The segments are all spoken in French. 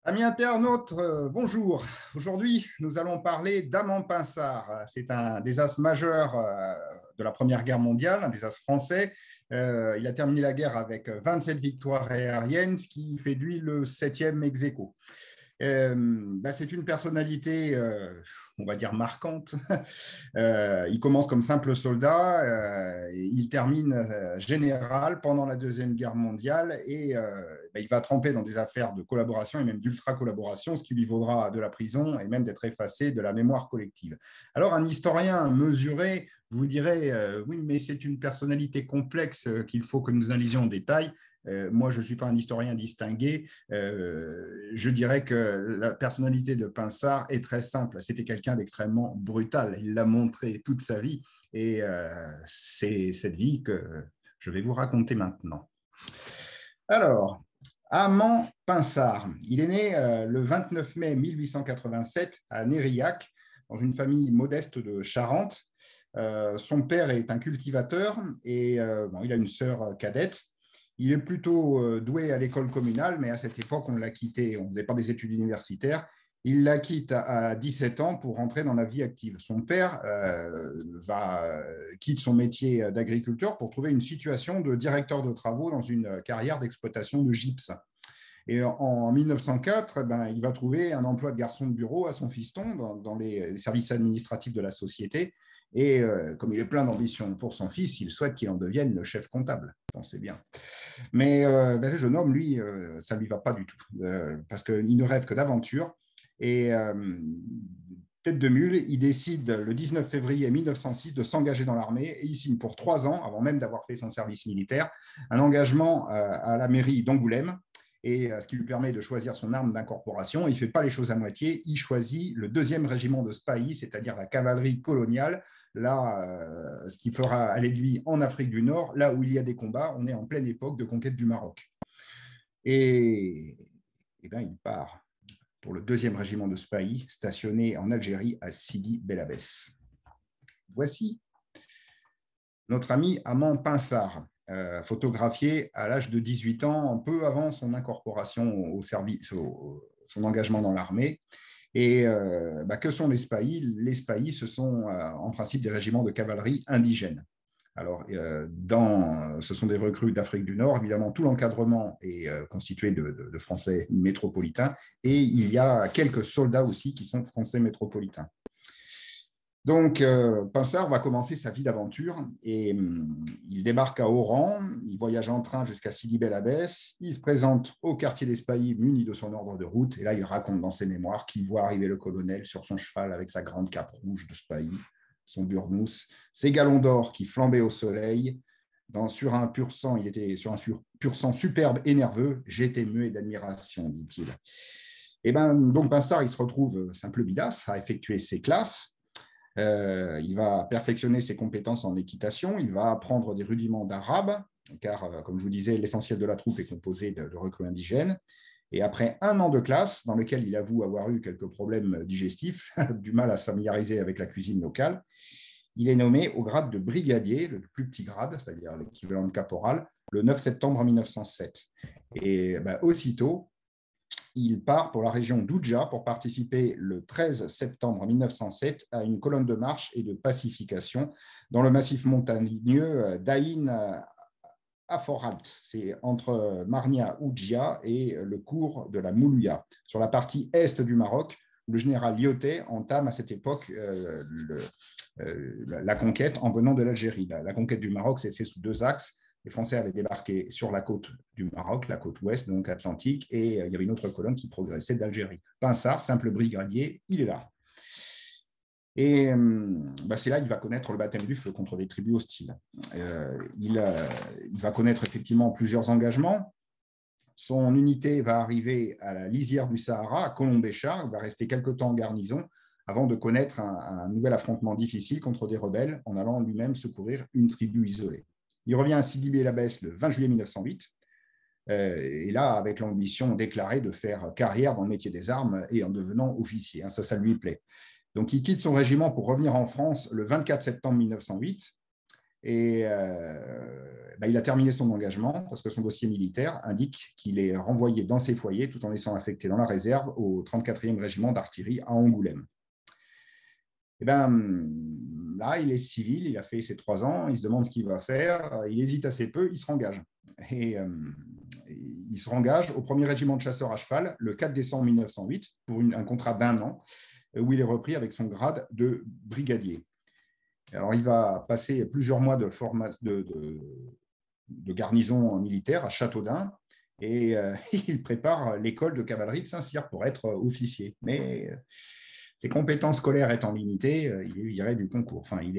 Amis internautes, bonjour. Aujourd'hui, nous allons parler d'Amand Pinsard. C'est un désastre majeur de la Première Guerre mondiale, un désastre français. Il a terminé la guerre avec 27 victoires aériennes, ce qui fait de lui le septième ex-aequo. C'est une personnalité, on va dire, marquante. Il commence comme simple soldat, et il termine général pendant la Deuxième Guerre mondiale et il va tremper dans des affaires de collaboration et même d'ultra-collaboration, ce qui lui vaudra de la prison et même d'être effacé de la mémoire collective. Alors, un historien mesuré vous dirait oui, mais c'est une personnalité complexe qu'il faut que nous analysions en détail. Moi, je ne suis pas un historien distingué. Je dirais que la personnalité de Pinsard est très simple. C'était quelqu'un d'extrêmement brutal. Il l'a montré toute sa vie. Et c'est cette vie que je vais vous raconter maintenant. Alors, Amand Pinsard, il est né le 29 mai 1887 à Nérillac, dans une famille modeste de Charente. Son père est un cultivateur et il a une sœur cadette. Il est plutôt doué à l'école communale, mais à cette époque, on l'a quitté. On ne faisait pas des études universitaires. Il la quitte à 17 ans pour rentrer dans la vie active. Son père quitte son métier d'agriculteur pour trouver une situation de directeur de travaux dans une carrière d'exploitation de gypse. Et en 1904, il va trouver un emploi de garçon de bureau à son fiston dans les services administratifs de la société. Et comme il est plein d'ambition pour son fils, il souhaite qu'il en devienne le chef comptable. Pensez bien. Mais le jeune homme, lui, ça ne lui va pas du tout, parce qu'il ne rêve que d'aventure. Et tête de mule, il décide le 19 février 1906 de s'engager dans l'armée et il signe pour 3 ans, avant même d'avoir fait son service militaire, un engagement à la mairie d'Angoulême, et ce qui lui permet de choisir son arme d'incorporation. Il ne fait pas les choses à moitié, il choisit le 2e régiment de Spahis, c'est-à-dire la cavalerie coloniale, là, ce qui fera aller de lui en Afrique du Nord, là où il y a des combats. On est en pleine époque de conquête du Maroc. Et il part pour le 2e régiment de Spahis, stationné en Algérie à Sidi Bel Abbès. Voici notre ami Amand Pinsard, photographié à l'âge de 18 ans, un peu avant son incorporation au service, son engagement dans l'armée. Et que sont les Spahis? Les Spahis, ce sont en principe des régiments de cavalerie indigènes. Alors, ce sont des recrues d'Afrique du Nord. Évidemment, tout l'encadrement est constitué de Français métropolitains et il y a quelques soldats aussi qui sont Français métropolitains. Donc, Pinsard va commencer sa vie d'aventure et il débarque à Oran, il voyage en train jusqu'à Sidi Bel Abbès, il se présente au quartier des Spahis muni de son ordre de route et là, il raconte dans ses mémoires qu'il voit arriver le colonel sur son cheval avec sa grande cape rouge de Spahis, son burnous, ses galons d'or qui flambaient au soleil. Sur un pur sang, il était sur un pur sang superbe et nerveux. J'étais muet d'admiration, dit-il. Et donc Pinsard, il se retrouve simple bidasse à effectuer ses classes. Il va perfectionner ses compétences en équitation, il va apprendre des rudiments d'arabe, car, comme je vous disais, l'essentiel de la troupe est composé de recrues indigènes. Et après 1 an de classe, dans lequel il avoue avoir eu quelques problèmes digestifs, du mal à se familiariser avec la cuisine locale, il est nommé au grade de brigadier, le plus petit grade, c'est-à-dire l'équivalent de caporal, le 9 septembre 1907. Et aussitôt, il part pour la région d'Oudja pour participer le 13 septembre 1907 à une colonne de marche et de pacification dans le massif montagneux d'Aïn Aforalt. C'est entre Marnia Oudja et le cours de la Moulouya, sur la partie est du Maroc, où le général Lyautey entame à cette époque la conquête en venant de l'Algérie. La conquête du Maroc s'est faite sous 2 axes. Les Français avaient débarqué sur la côte du Maroc, la côte ouest, donc atlantique, et il y avait une autre colonne qui progressait d'Algérie. Pinsard, simple brigadier, il est là. Et c'est là qu'il va connaître le baptême du feu contre des tribus hostiles. Il va connaître effectivement plusieurs engagements. Son unité va arriver à la lisière du Sahara, à Colombéchar, il va rester quelque temps en garnison avant de connaître un nouvel affrontement difficile contre des rebelles en allant lui-même secourir une tribu isolée. Il revient à Sidi Bel Abbès le 20 juillet 1908, et là, avec l'ambition déclarée de faire carrière dans le métier des armes et en devenant officier. Ça lui plaît. Donc, il quitte son régiment pour revenir en France le 24 septembre 1908. Et il a terminé son engagement parce que son dossier militaire indique qu'il est renvoyé dans ses foyers tout en étant affecté dans la réserve au 34e régiment d'artillerie à Angoulême. Et là, il est civil, il a fait ses 3 ans, il se demande ce qu'il va faire, il hésite assez peu, il se rengage. Et il se rengage au 1er régiment de chasseurs à cheval le 4 décembre 1908 pour un contrat d'1 an où il est repris avec son grade de brigadier. Alors, il va passer plusieurs mois de garnison militaire à Châteaudun et il prépare l'école de cavalerie de Saint-Cyr pour être officier. Mais ses compétences scolaires étant limitées, il est viré du concours. Enfin, il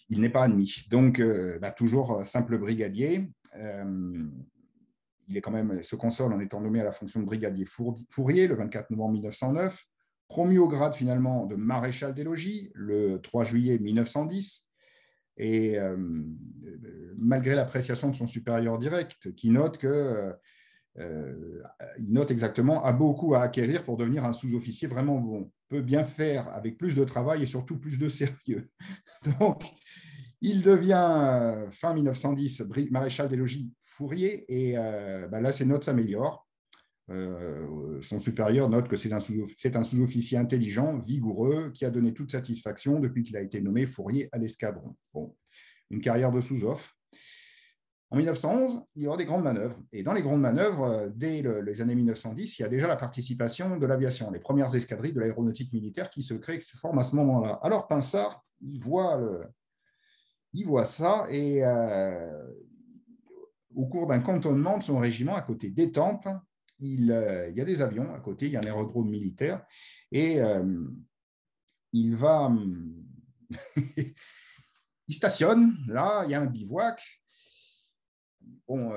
n'est pas admis. Donc, toujours simple brigadier. Il est quand même, se console en étant nommé à la fonction de brigadier fourrier le 24 novembre 1909, promu au grade finalement de maréchal des logis le 3 juillet 1910. Et malgré l'appréciation de son supérieur direct, qui note que il note exactement a beaucoup à acquérir pour devenir un sous-officier vraiment bon, peut bien faire avec plus de travail et surtout plus de sérieux. Donc, il devient fin 1910 maréchal des logis fourrier et là, ses notes s'améliorent. Son supérieur note que c'est un sous-officier intelligent, vigoureux, qui a donné toute satisfaction depuis qu'il a été nommé fourrier à l'escadron. Bon, une carrière de sous-off. En 1911, il y aura des grandes manœuvres. Et dans les grandes manœuvres, dès les années 1910, il y a déjà la participation de l'aviation, les premières escadrilles de l'aéronautique militaire qui se créent, qui se forment à ce moment-là. Alors, Pinsard, il voit ça et au cours d'un cantonnement de son régiment à côté d'Étampes, il y a des avions à côté, il y a un aérodrome militaire et il va... il stationne, là, il y a un bivouac. Bon,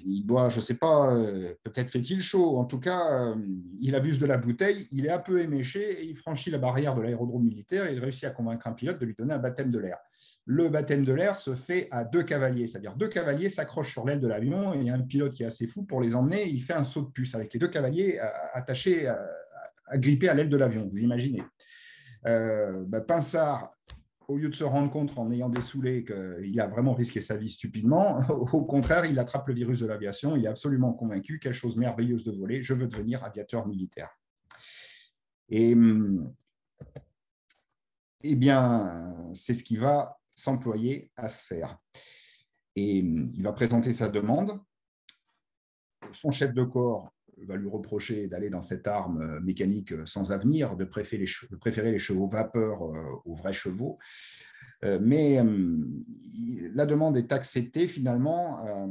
il boit, je ne sais pas, peut-être fait-il chaud. En tout cas, il abuse de la bouteille, il est un peu éméché et il franchit la barrière de l'aérodrome militaire et il réussit à convaincre un pilote de lui donner un baptême de l'air. Le baptême de l'air se fait à 2 cavaliers, c'est-à-dire 2 cavaliers s'accrochent sur l'aile de l'avion et il y a un pilote qui est assez fou pour les emmener. Il fait un saut de puce avec les 2 cavaliers attachés, agrippés à l'aile de l'avion, vous imaginez. Pinsard, au lieu de se rendre compte en ayant dessoulé qu'il a vraiment risqué sa vie stupidement, au contraire, il attrape le virus de l'aviation, il est absolument convaincu, quelle chose merveilleuse de voler, je veux devenir aviateur militaire. Et bien, c'est ce qui va s'employer à se faire. Et il va présenter sa demande. Son chef de corps va lui reprocher d'aller dans cette arme mécanique sans avenir, de préférer les chevaux vapeur aux vrais chevaux. Mais la demande est acceptée finalement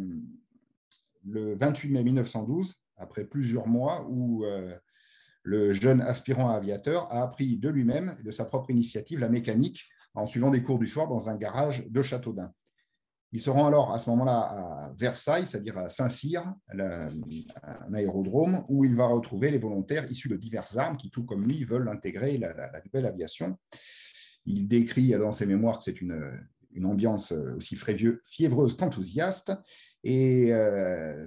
le 28 mai 1912, après plusieurs mois où le jeune aspirant à aviateur a appris de lui-même, de sa propre initiative, la mécanique en suivant des cours du soir dans un garage de Châteaudun. Il se rend alors à ce moment-là à Versailles, c'est-à-dire à Saint-Cyr, un aérodrome, où il va retrouver les volontaires issus de diverses armes qui, tout comme lui, veulent intégrer la nouvelle aviation. Il décrit dans ses mémoires que c'est une ambiance aussi fiévreuse qu'enthousiaste. Et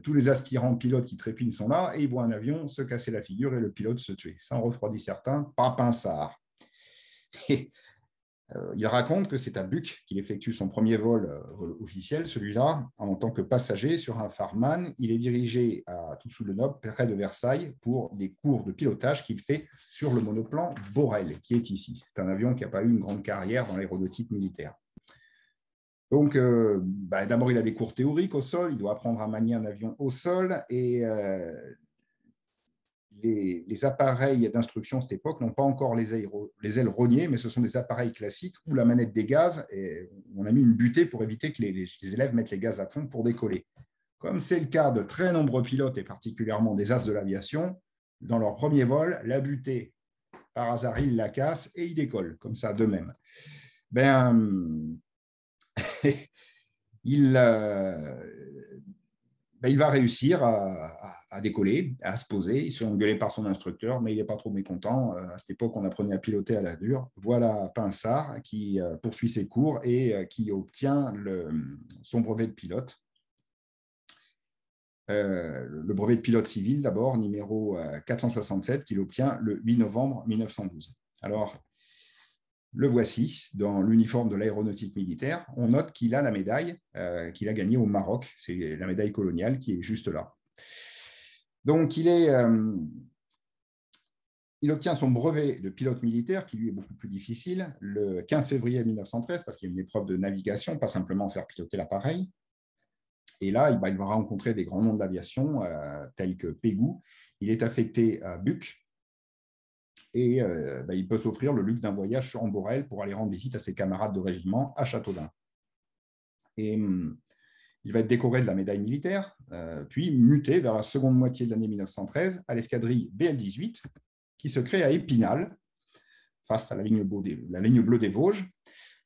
tous les aspirants pilotes qui trépignent sont là et ils voient un avion se casser la figure et le pilote se tuer. Ça en refroidit certains, pas Pinsard. Et il raconte que c'est à Buc qu'il effectue son premier vol officiel, celui-là, en tant que passager sur un Farman. Il est dirigé à Toussoult-le-Noble, près de Versailles, pour des cours de pilotage qu'il fait sur le monoplan Borel, qui est ici. C'est un avion qui n'a pas eu une grande carrière dans l'aéronautique militaire. Donc, d'abord, il a des cours théoriques au sol, il doit apprendre à manier un avion au sol, et les appareils d'instruction à cette époque n'ont pas encore les ailes rognées, mais ce sont des appareils classiques où la manette des gaz, et on a mis une butée pour éviter que les élèves mettent les gaz à fond pour décoller. Comme c'est le cas de très nombreux pilotes, et particulièrement des as de l'aviation, dans leur premier vol, la butée, par hasard, ils la cassent et ils décollent, comme ça, d'eux-mêmes. Il va réussir à décoller, à se poser. Il se fait engueuler par son instructeur, mais il n'est pas trop mécontent. À cette époque, on apprenait à piloter à la dure. Voilà Pinsard qui poursuit ses cours et qui obtient son brevet de pilote. Le brevet de pilote civil, d'abord, numéro 467, qu'il obtient le 8 novembre 1912. Alors, le voici dans l'uniforme de l'aéronautique militaire. On note qu'il a la médaille qu'il a gagnée au Maroc. C'est la médaille coloniale qui est juste là. Donc, il obtient son brevet de pilote militaire, qui lui est beaucoup plus difficile, le 15 février 1913, parce qu'il y a une épreuve de navigation, pas simplement faire piloter l'appareil. Et là, il va rencontrer des grands noms de l'aviation, tels que Pégou. Il est affecté à Buc, et il peut s'offrir le luxe d'un voyage sur Amborel pour aller rendre visite à ses camarades de régiment à Châteaudun. Et il va être décoré de la médaille militaire, puis muté vers la seconde moitié de l'année 1913 à l'escadrille BL-18, qui se crée à Épinal, face à la ligne bleue des Vosges.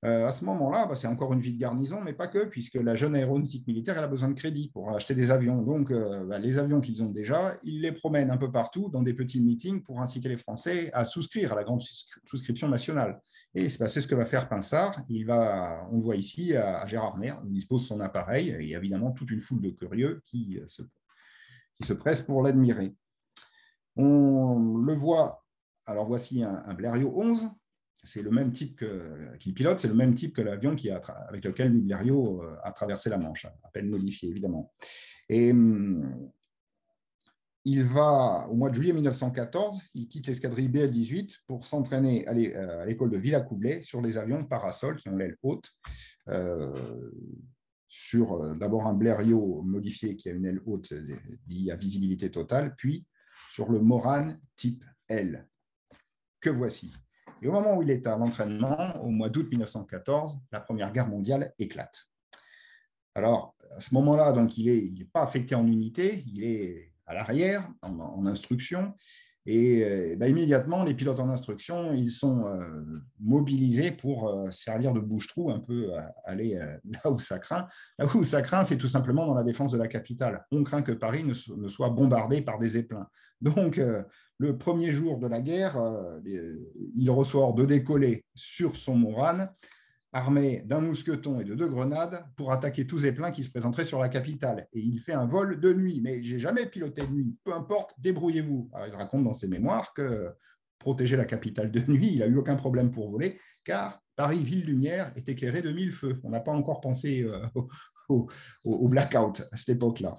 À ce moment-là, c'est encore une vie de garnison, mais pas que, puisque la jeune aéronautique militaire elle a besoin de crédit pour acheter des avions. Donc, les avions qu'ils ont déjà, ils les promènent un peu partout dans des petits meetings pour inciter les Français à souscrire à la grande souscription nationale. Et c'est ce que va faire Pinsard. On le voit ici à Gérardmer, il dispose son appareil, et évidemment toute une foule de curieux qui se pressent pour l'admirer. On le voit, alors voici un Blériot 11, c'est le même type qu'il pilote, c'est le même type que l'avion avec lequel Blériot a traversé la Manche, à peine modifié évidemment. Et il va, au mois de juillet 1914, il quitte l'escadrille BL-18 pour s'entraîner à l'école de Villacoublay sur les avions Parasol qui ont l'aile haute, sur d'abord un Blériot modifié qui a une aile haute dit à visibilité totale, puis sur le Morane type L, que voici. Et au moment où il est à l'entraînement, au mois d'août 1914, la Première Guerre mondiale éclate. Alors, à ce moment-là, donc, il n'est pas affecté en unité, il est à l'arrière, en instruction, et immédiatement, les pilotes en instruction, ils sont mobilisés pour servir de bouche-trou, un peu aller là où ça craint. Là où ça craint, c'est tout simplement dans la défense de la capitale. On craint que Paris ne soit bombardé par des zeppelins. Donc, le premier jour de la guerre, il reçoit ordre de décoller sur son Morane, armé d'un mousqueton et de 2 grenades pour attaquer tous zeppelins qui se présenteraient sur la capitale. Et il fait un vol de nuit. Mais j'ai jamais piloté de nuit. Peu importe, débrouillez-vous. Alors, il raconte dans ses mémoires que protéger la capitale de nuit, il n'a eu aucun problème pour voler, car Paris, ville lumière, est éclairé de 1000 feux. On n'a pas encore pensé au blackout à cette époque-là.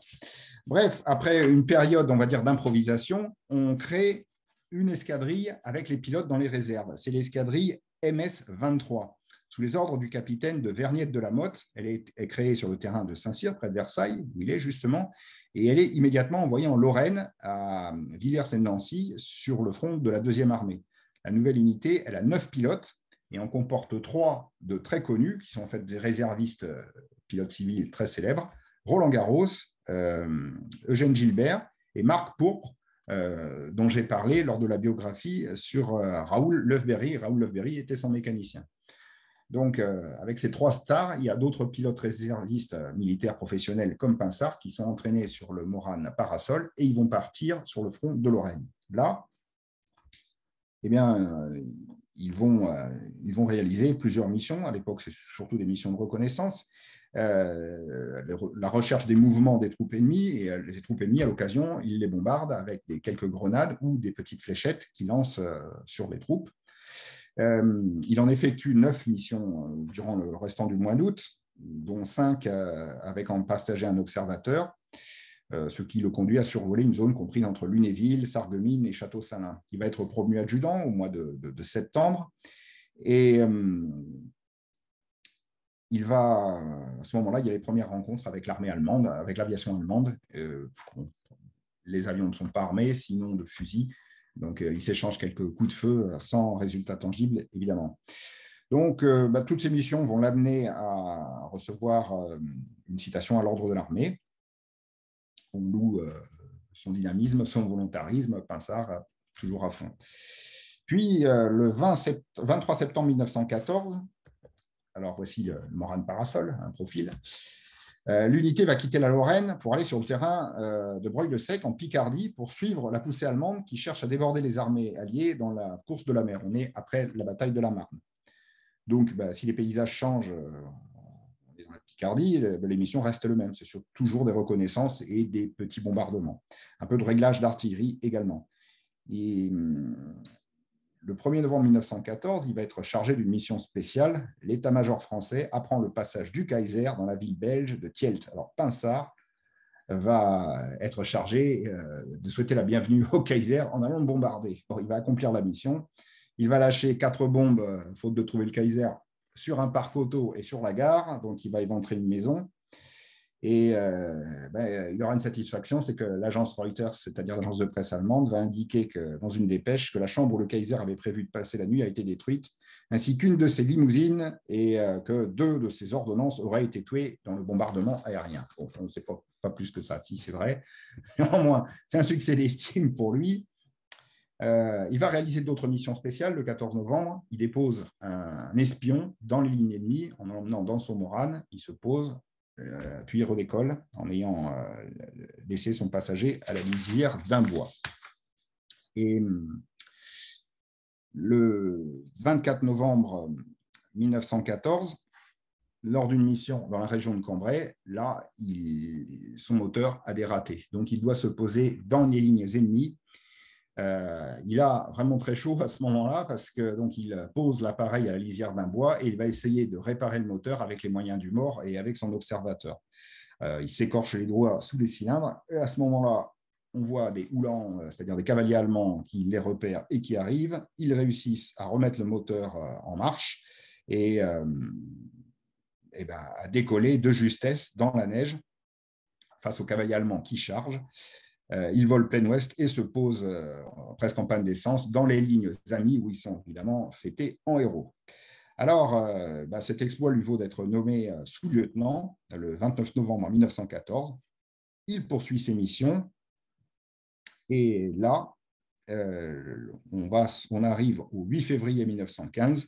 Bref, après une période, on va dire, d'improvisation, on crée une escadrille avec les pilotes dans les réserves. C'est l'escadrille MS-23. Sous les ordres du capitaine de Verniette de la Motte, elle est créée sur le terrain de Saint-Cyr, près de Versailles, où il est justement, et elle est immédiatement envoyée en Lorraine, à Villers-lès-Nancy, sur le front de la 2e armée. La nouvelle unité, elle a 9 pilotes, et en comporte 3 de très connus, qui sont en fait des réservistes pilotes civils très célèbres, Roland Garros, Eugène Gilbert et Marc Pourpre, dont j'ai parlé lors de la biographie sur Raoul Lefberry. Raoul Lefberry était son mécanicien. Donc, avec ces 3 stars, il y a d'autres pilotes réservistes militaires professionnels comme Pinsard qui sont entraînés sur le Morane Parasol et ils vont partir sur le front de Lorraine. Là, eh bien, ils vont réaliser plusieurs missions. À l'époque, c'est surtout des missions de reconnaissance. La recherche des mouvements des troupes ennemies, et les troupes ennemies, à l'occasion, ils les bombardent avec quelques grenades ou des petites fléchettes qu'ils lancent sur les troupes. Il en effectue 9 missions durant le restant du mois d'août, dont 5 avec en passager un observateur, ce qui le conduit à survoler une zone comprise entre Lunéville, Sarreguemines et Château-Salins. Il va être promu adjudant au mois de septembre et il va, à ce moment-là, il y a les premières rencontres avec l'armée allemande, avec l'aviation allemande. Les avions ne sont pas armés, sinon de fusils. Donc, ils s'échangent quelques coups de feu sans résultat tangible, évidemment. Donc, toutes ces missions vont l'amener à recevoir une citation à l'ordre de l'armée. On loue son dynamisme, son volontarisme, Pinsard, toujours à fond. Puis, le 23 septembre 1914, alors voici le Morane Parasol, un profil, l'unité va quitter la Lorraine pour aller sur le terrain de Breuil-le-Sec en Picardie pour suivre la poussée allemande qui cherche à déborder les armées alliées dans la course de la mer. On est après la bataille de la Marne. Donc, si les paysages changent dans la Picardie, les missions restent les mêmes. C'est toujours des reconnaissances et des petits bombardements. Un peu de réglage d'artillerie également. Et le 1er novembre 1914, il va être chargé d'une mission spéciale. L'état-major français apprend le passage du Kaiser dans la ville belge de Tielt. Alors, Pinsard va être chargé de souhaiter la bienvenue au Kaiser en allant le bombarder. Bon, il va accomplir la mission. Il va lâcher 4 bombes, faute de trouver le Kaiser, sur un parc auto et sur la gare, dont il va éventrer une maison. Et il y aura une satisfaction, c'est que l'agence Reuters, c'est-à-dire l'agence de presse allemande, va indiquer que, dans une dépêche, que la chambre où le Kaiser avait prévu de passer la nuit a été détruite, ainsi qu'une de ses limousines, et que 2 de ses ordonnances auraient été tuées dans le bombardement aérien. Bon, on ne sait pas plus que ça, si c'est vrai. Néanmoins, c'est un succès d'estime pour lui. Il va réaliser d'autres missions spéciales. Le 14 novembre, il dépose un espion dans les lignes ennemies en l'emmenant dans son Morane. Il se pose, puis il redécolle en ayant laissé son passager à la lisière d'un bois. Et le 24 novembre 1914, lors d'une mission dans la région de Cambrai, là, son moteur a dératé. Donc, il doit se poser dans les lignes ennemies. Il a vraiment très chaud à ce moment-là parce que donc il pose l'appareil à la lisière d'un bois et il va essayer de réparer le moteur avec les moyens du mort et avec son observateur. Il s'écorche les doigts sous les cylindres et à ce moment-là, on voit des Uhlans, c'est-à-dire des cavaliers allemands qui les repèrent et qui arrivent. Ils réussissent à remettre le moteur en marche et à décoller de justesse dans la neige face aux cavaliers allemands qui chargent. Ils volent plein ouest et se posent presque en panne d'essence dans les lignes amies où ils sont évidemment fêtés en héros. Alors, cet exploit lui vaut d'être nommé sous-lieutenant le 29 novembre 1914. Il poursuit ses missions et là, on arrive au 8 février 1915.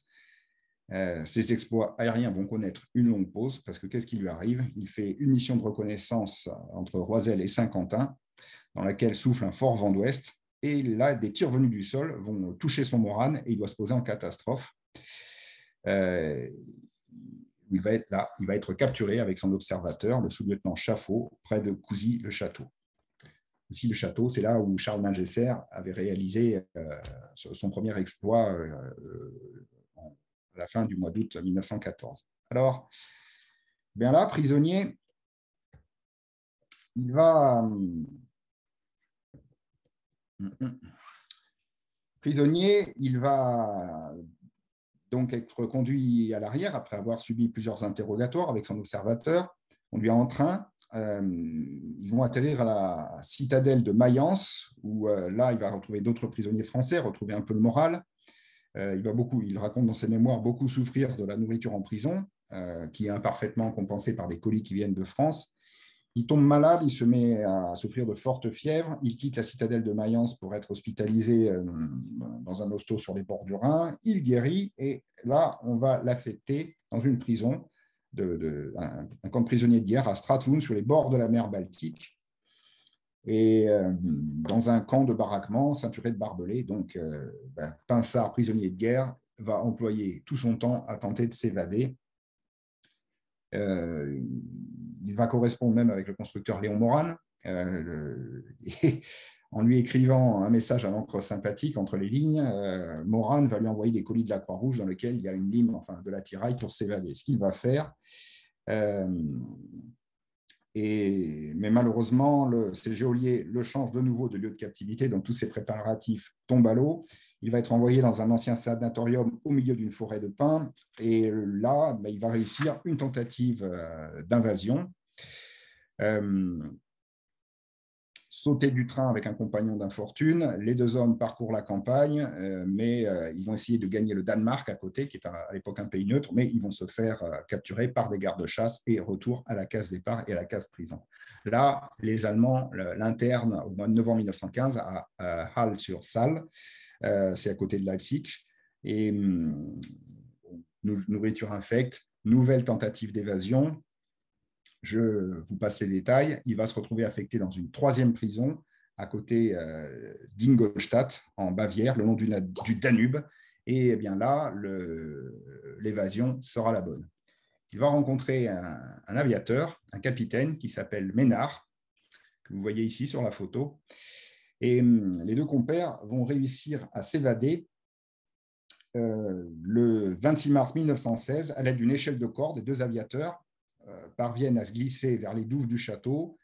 Ces exploits aériens vont connaître une longue pause parce que qu'est-ce qui lui arrive? Il fait une mission de reconnaissance entre Roiselle et Saint-Quentin dans laquelle souffle un fort vent d'ouest. Et là, des tirs venus du sol vont toucher son Morane et il doit se poser en catastrophe. Il va être capturé avec son observateur, le sous-lieutenant Chaffeau, près de Couzy-le-Château. Couzy-le-Château, c'est là où Charles Mangesser avait réalisé son premier exploit à la fin du mois d'août 1914. Alors, bien là, prisonnier, il va... Prisonnier, il va donc être conduit à l'arrière après avoir subi plusieurs interrogatoires avec son observateur, conduit en train. Ils vont atterrir à la citadelle de Mayence, où là, il va retrouver d'autres prisonniers français, retrouver un peu le moral. Il raconte dans ses mémoires beaucoup souffrir de la nourriture en prison, qui est imparfaitement compensée par des colis qui viennent de France. Il tombe malade, il se met à souffrir de fortes fièvres. Il quitte la citadelle de Mayence pour être hospitalisé dans un hosto sur les bords du Rhin. Il guérit et là, on va l'affecter dans une prison, un camp de prisonniers de guerre à Strathoun, sur les bords de la mer Baltique, et dans un camp de baraquement ceinturé de barbelés. Donc, Pinsard, prisonnier de guerre, va employer tout son temps à tenter de s'évader. Il va correspondre même avec le constructeur Léon Morane, en lui écrivant un message à l'encre sympathique entre les lignes. Morane va lui envoyer des colis de la Croix-Rouge dans lesquels il y a une lime, enfin de la tiraille pour s'évader. Ce qu'il va faire. Mais malheureusement, c'est Geolier le change de nouveau de lieu de captivité, donc tous ses préparatifs tombent à l'eau. Il va être envoyé dans un ancien sanatorium au milieu d'une forêt de pins. Et là, il va réussir une tentative d'invasion. Sauter du train avec un compagnon d'infortune. Les 2 hommes parcourent la campagne, mais ils vont essayer de gagner le Danemark à côté, qui est à l'époque un pays neutre, mais ils vont se faire capturer par des gardes-chasse et retour à la case départ et à la case prison. Là, les Allemands l'internent au mois de novembre 1915 à Halle-sur-Saale, c'est à côté de Leipzig, et nourriture infecte, nouvelle tentative d'évasion. Je vous passe les détails. Il va se retrouver affecté dans une 3e prison à côté d'Ingolstadt, en Bavière, le long du Danube. Et bien là, l'évasion sera la bonne. Il va rencontrer un aviateur, un capitaine qui s'appelle Ménard, que vous voyez ici sur la photo. Et les 2 compères vont réussir à s'évader le 26 mars 1916, à l'aide d'une échelle de corde, les deux aviateurs parviennent à se glisser vers les douves du château.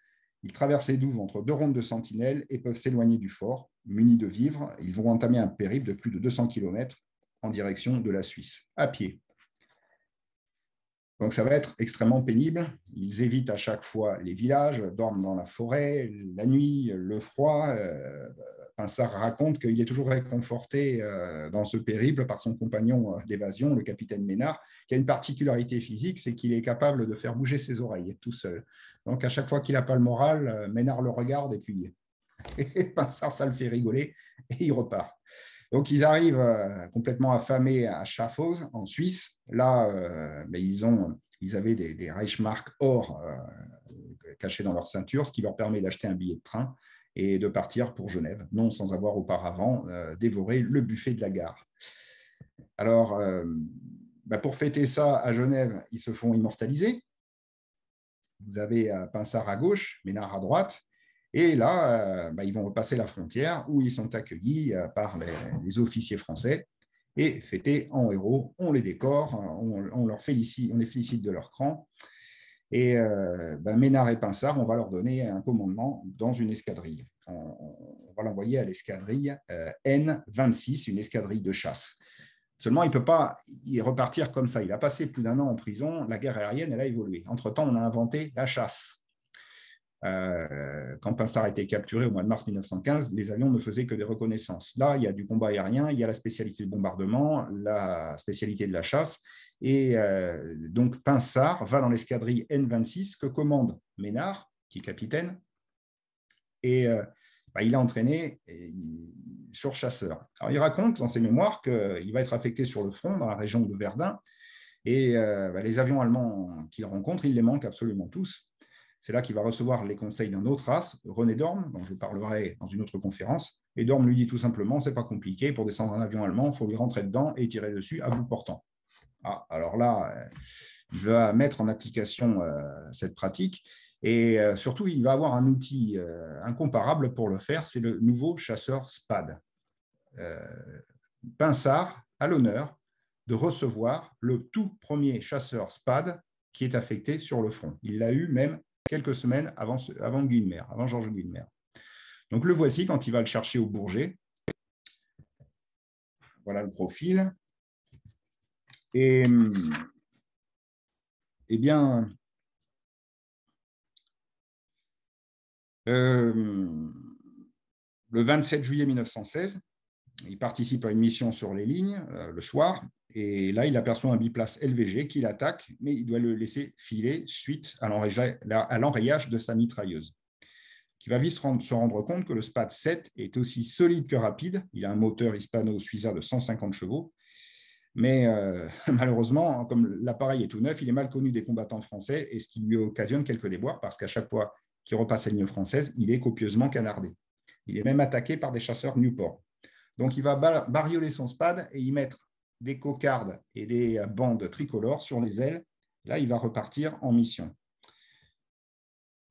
Ils traversent les douves entre deux rondes de sentinelles et peuvent s'éloigner du fort. Munis de vivres, ils vont entamer un périple de plus de 200 km en direction de la Suisse, à pied. Donc ça va être extrêmement pénible. Ils évitent à chaque fois les villages, dorment dans la forêt, la nuit, le froid. Pinsard raconte qu'il est toujours réconforté dans ce périple par son compagnon d'évasion, le capitaine Ménard, qui a une particularité physique, c'est qu'il est capable de faire bouger ses oreilles tout seul. Donc à chaque fois qu'il n'a pas le moral, Ménard le regarde et puis Pinsard, ça le fait rigoler et il repart. Donc, ils arrivent complètement affamés à Schaffhouse, en Suisse. Là, ils avaient des Reichsmark or cachés dans leur ceinture, ce qui leur permet d'acheter un billet de train et de partir pour Genève, non sans avoir auparavant dévoré le buffet de la gare. Alors, pour fêter ça, à Genève, ils se font immortaliser. Vous avez Pinsard à gauche, Ménard à droite. Et là, ils vont repasser la frontière où ils sont accueillis par les officiers français et fêtés en héros. On les décore, on les félicite de leur cran. Et Ménard et Pinsard, on va leur donner un commandement dans une escadrille. On va l'envoyer à l'escadrille N26, une escadrille de chasse. Seulement, il ne peut pas y repartir comme ça. Il a passé plus d'1 an en prison. La guerre aérienne, elle a évolué. Entre-temps, on a inventé la chasse. Quand Pinsard a été capturé au mois de mars 1915, les avions ne faisaient que des reconnaissances. Là, il y a du combat aérien, il y a la spécialité du bombardement, la spécialité de la chasse. Et donc, Pinsard va dans l'escadrille N26 que commande Ménard, qui est capitaine, et il a entraîné sur chasseur. Alors, il raconte dans ses mémoires qu'il va être affecté sur le front, dans la région de Verdun, et les avions allemands qu'il rencontre, il les manque absolument tous. C'est là qu'il va recevoir les conseils d'un autre as, René Dorme, dont je parlerai dans une autre conférence. Et Dorme lui dit tout simplement, c'est pas compliqué, pour descendre un avion allemand, il faut lui rentrer dedans et tirer dessus à bout portant. Ah, alors là, il va mettre en application cette pratique et surtout, il va avoir un outil incomparable pour le faire, c'est le nouveau chasseur SPAD. Pinsard a l'honneur de recevoir le tout premier chasseur SPAD qui est affecté sur le front. Il l'a eu même quelques semaines avant Guynemer, avant Georges Guynemer. Donc le voici quand il va le chercher au Bourget. Voilà le profil. Et eh bien, le 27 juillet 1916, il participe à une mission sur les lignes le soir, et là, il aperçoit un biplace LVG qui l'attaque, mais il doit le laisser filer suite à l'enrayage de sa mitrailleuse. Il va vite se rendre compte que le SPAD 7 est aussi solide que rapide. Il a un moteur hispano-suiza de 150 chevaux, mais malheureusement, comme l'appareil est tout neuf, il est mal connu des combattants français, et ce qui lui occasionne quelques déboires, parce qu'à chaque fois qu'il repasse la ligne française, il est copieusement canardé. Il est même attaqué par des chasseurs Newport. Donc, il va barioler son SPAD et y mettre des cocardes et des bandes tricolores sur les ailes. Là, il va repartir en mission.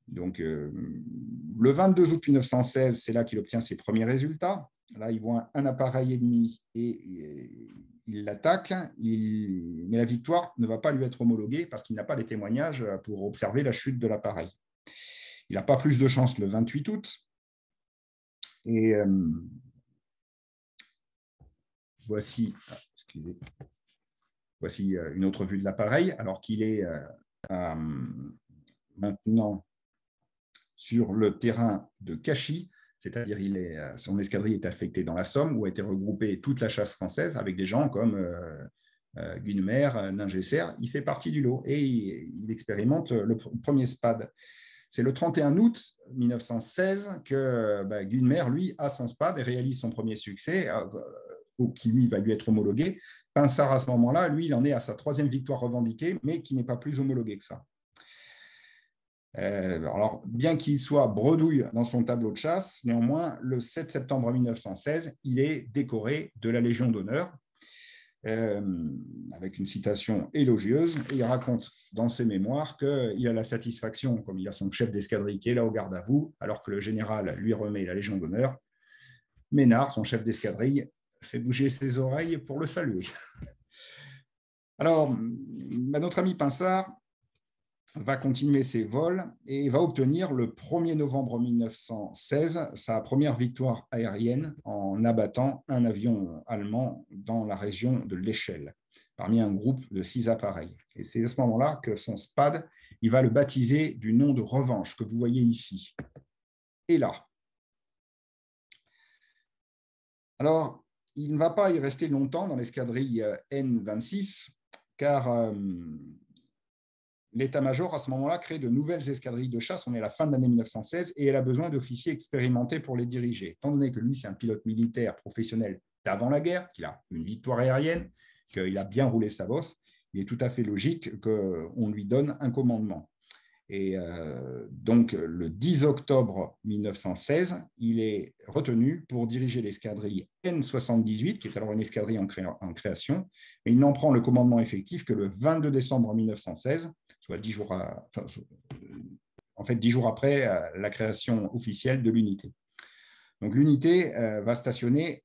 Donc, le 22 août 1916, c'est là qu'il obtient ses premiers résultats. Là, il voit un appareil ennemi et il l'attaque. Mais la victoire ne va pas lui être homologuée parce qu'il n'a pas les témoignages pour observer la chute de l'appareil. Il n'a pas plus de chance le 28 août. Et voici une autre vue de l'appareil, alors qu'il est maintenant sur le terrain de Cachy, c'est-à-dire son escadrille est affectée dans la Somme, où a été regroupée toute la chasse française, avec des gens comme Guynemer, Ningesser. Il fait partie du lot et il expérimente le premier SPAD. C'est le 31 août 1916 que Guynemer, lui, a son SPAD et réalise son premier succès, qui lui va lui être homologué. Pinsard, à ce moment-là, lui, il en est à sa 3e victoire revendiquée, mais qui n'est pas plus homologué que ça. Alors, bien qu'il soit bredouille dans son tableau de chasse, néanmoins, le 7 septembre 1916, il est décoré de la Légion d'honneur, avec une citation élogieuse, et il raconte dans ses mémoires qu'il a la satisfaction, comme il a son chef d'escadrille qui est là au garde à vous, alors que le général lui remet la Légion d'honneur, Ménard, son chef d'escadrille, fait bouger ses oreilles pour le saluer. Alors, notre ami Pinsard va continuer ses vols et va obtenir le 1er novembre 1916 sa première victoire aérienne en abattant un avion allemand dans la région de l'Échelle, parmi un groupe de 6 appareils. Et c'est à ce moment-là que son SPAD, il va le baptiser du nom de Revanche, que vous voyez ici. Et là. Alors, il ne va pas y rester longtemps dans l'escadrille N26, car l'état-major, à ce moment-là, crée de nouvelles escadrilles de chasse. On est à la fin de l'année 1916 et elle a besoin d'officiers expérimentés pour les diriger. Étant donné que lui, c'est un pilote militaire professionnel d'avant la guerre, qu'il a une victoire aérienne, qu'il a bien roulé sa bosse, il est tout à fait logique qu'on lui donne un commandement. Et donc, le 10 octobre 1916, il est retenu pour diriger l'escadrille N78, qui est alors une escadrille en création, mais il n'en prend le commandement effectif que le 22 décembre 1916, soit 10 jours, en fait, 10 jours après la création officielle de l'unité. Donc, l'unité va stationner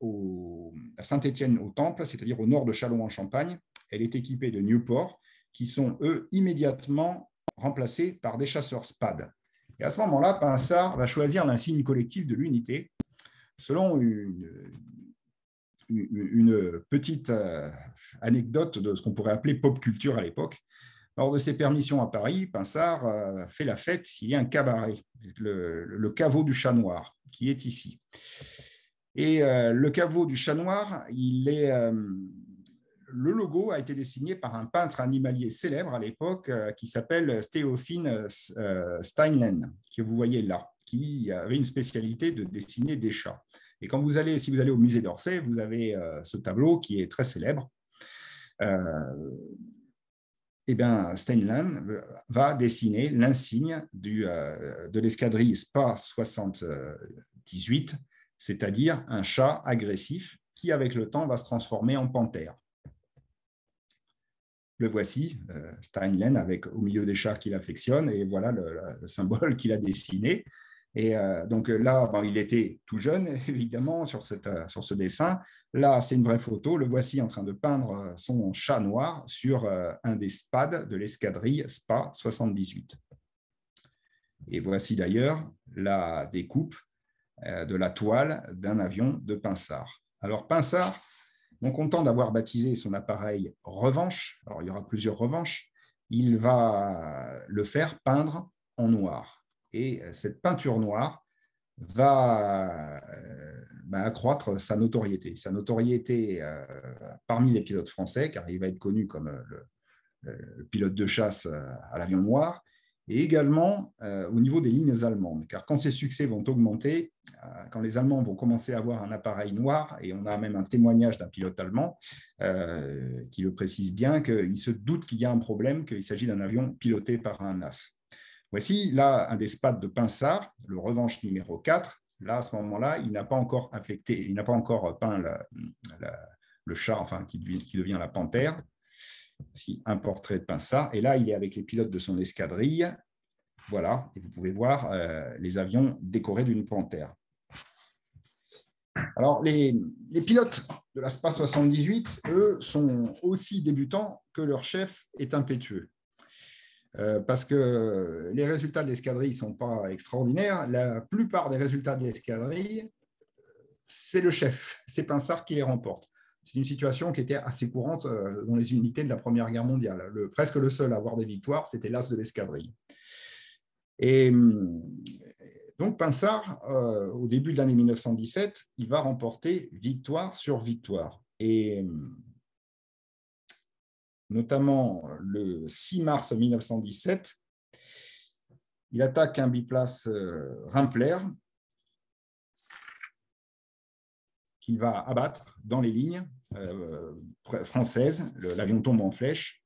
à Saint-Étienne-au-Temple, c'est-à-dire au nord de Châlons-en-Champagne. Elle est équipée de Nieuport, qui sont, eux, immédiatement remplacés par des chasseurs SPAD. Et à ce moment-là, Pinsard va choisir l'insigne collectif de l'unité selon une petite anecdote de ce qu'on pourrait appeler pop culture à l'époque. Lors de ses permissions à Paris, Pinsard fait la fête. Il y a un cabaret, le caveau du Chat Noir, qui est ici. Et le caveau du Chat Noir, le logo a été dessiné par un peintre animalier célèbre à l'époque qui s'appelle Théophile Steinlen, que vous voyez là, qui avait une spécialité de dessiner des chats. Et si vous allez au musée d'Orsay, vous avez ce tableau qui est très célèbre. Eh bien, Steinlen va dessiner l'insigne de l'escadrille SPA 78, c'est-à-dire un chat agressif qui, avec le temps, va se transformer en panthère. Le voici, Steinlen, avec au milieu des chats qu'il affectionne, et voilà le symbole qu'il a dessiné. Et donc là, il était tout jeune, évidemment, sur ce dessin. Là, c'est une vraie photo. Le voici en train de peindre son chat noir sur un des SPAD de l'escadrille SPA 78. Et voici d'ailleurs la découpe de la toile d'un avion de Pinsard. Alors, Pinsard, non content d'avoir baptisé son appareil Revanche, alors il y aura plusieurs revanches, il va le faire peindre en noir. Et cette peinture noire va accroître sa notoriété. Sa notoriété parmi les pilotes français, car il va être connu comme le pilote de chasse à l'avion noir, et également au niveau des lignes allemandes, car quand ces succès vont augmenter, quand les Allemands vont commencer à avoir un appareil noir, et on a même un témoignage d'un pilote allemand qui le précise bien, qu'il se doute qu'il y a un problème, qu'il s'agit d'un avion piloté par un as. Voici là un des SPAD de Pinsard, le Revanche numéro 4. Là, à ce moment-là, il n'a pas encore peint le chat, enfin, qui devient la panthère. Ici, un portrait de Pinsard. Et là, il est avec les pilotes de son escadrille. Voilà, et vous pouvez voir les avions décorés d'une panthère. Alors, les pilotes de la SPA 78, eux, sont aussi débutants que leur chef est impétueux. Parce que les résultats de l'escadrille ne sont pas extraordinaires. La plupart des résultats de l'escadrille, c'est le chef, c'est Pinsard qui les remporte. C'est une situation qui était assez courante dans les unités de la Première Guerre mondiale. Presque le seul à avoir des victoires, c'était l'as de l'escadrille. Et donc, Pinsard, au début de l'année 1917, il va remporter victoire sur victoire. Et notamment le 6 mars 1917, il attaque un biplace Rimpler qu'il va abattre dans les lignes françaises. L'avion tombe en flèche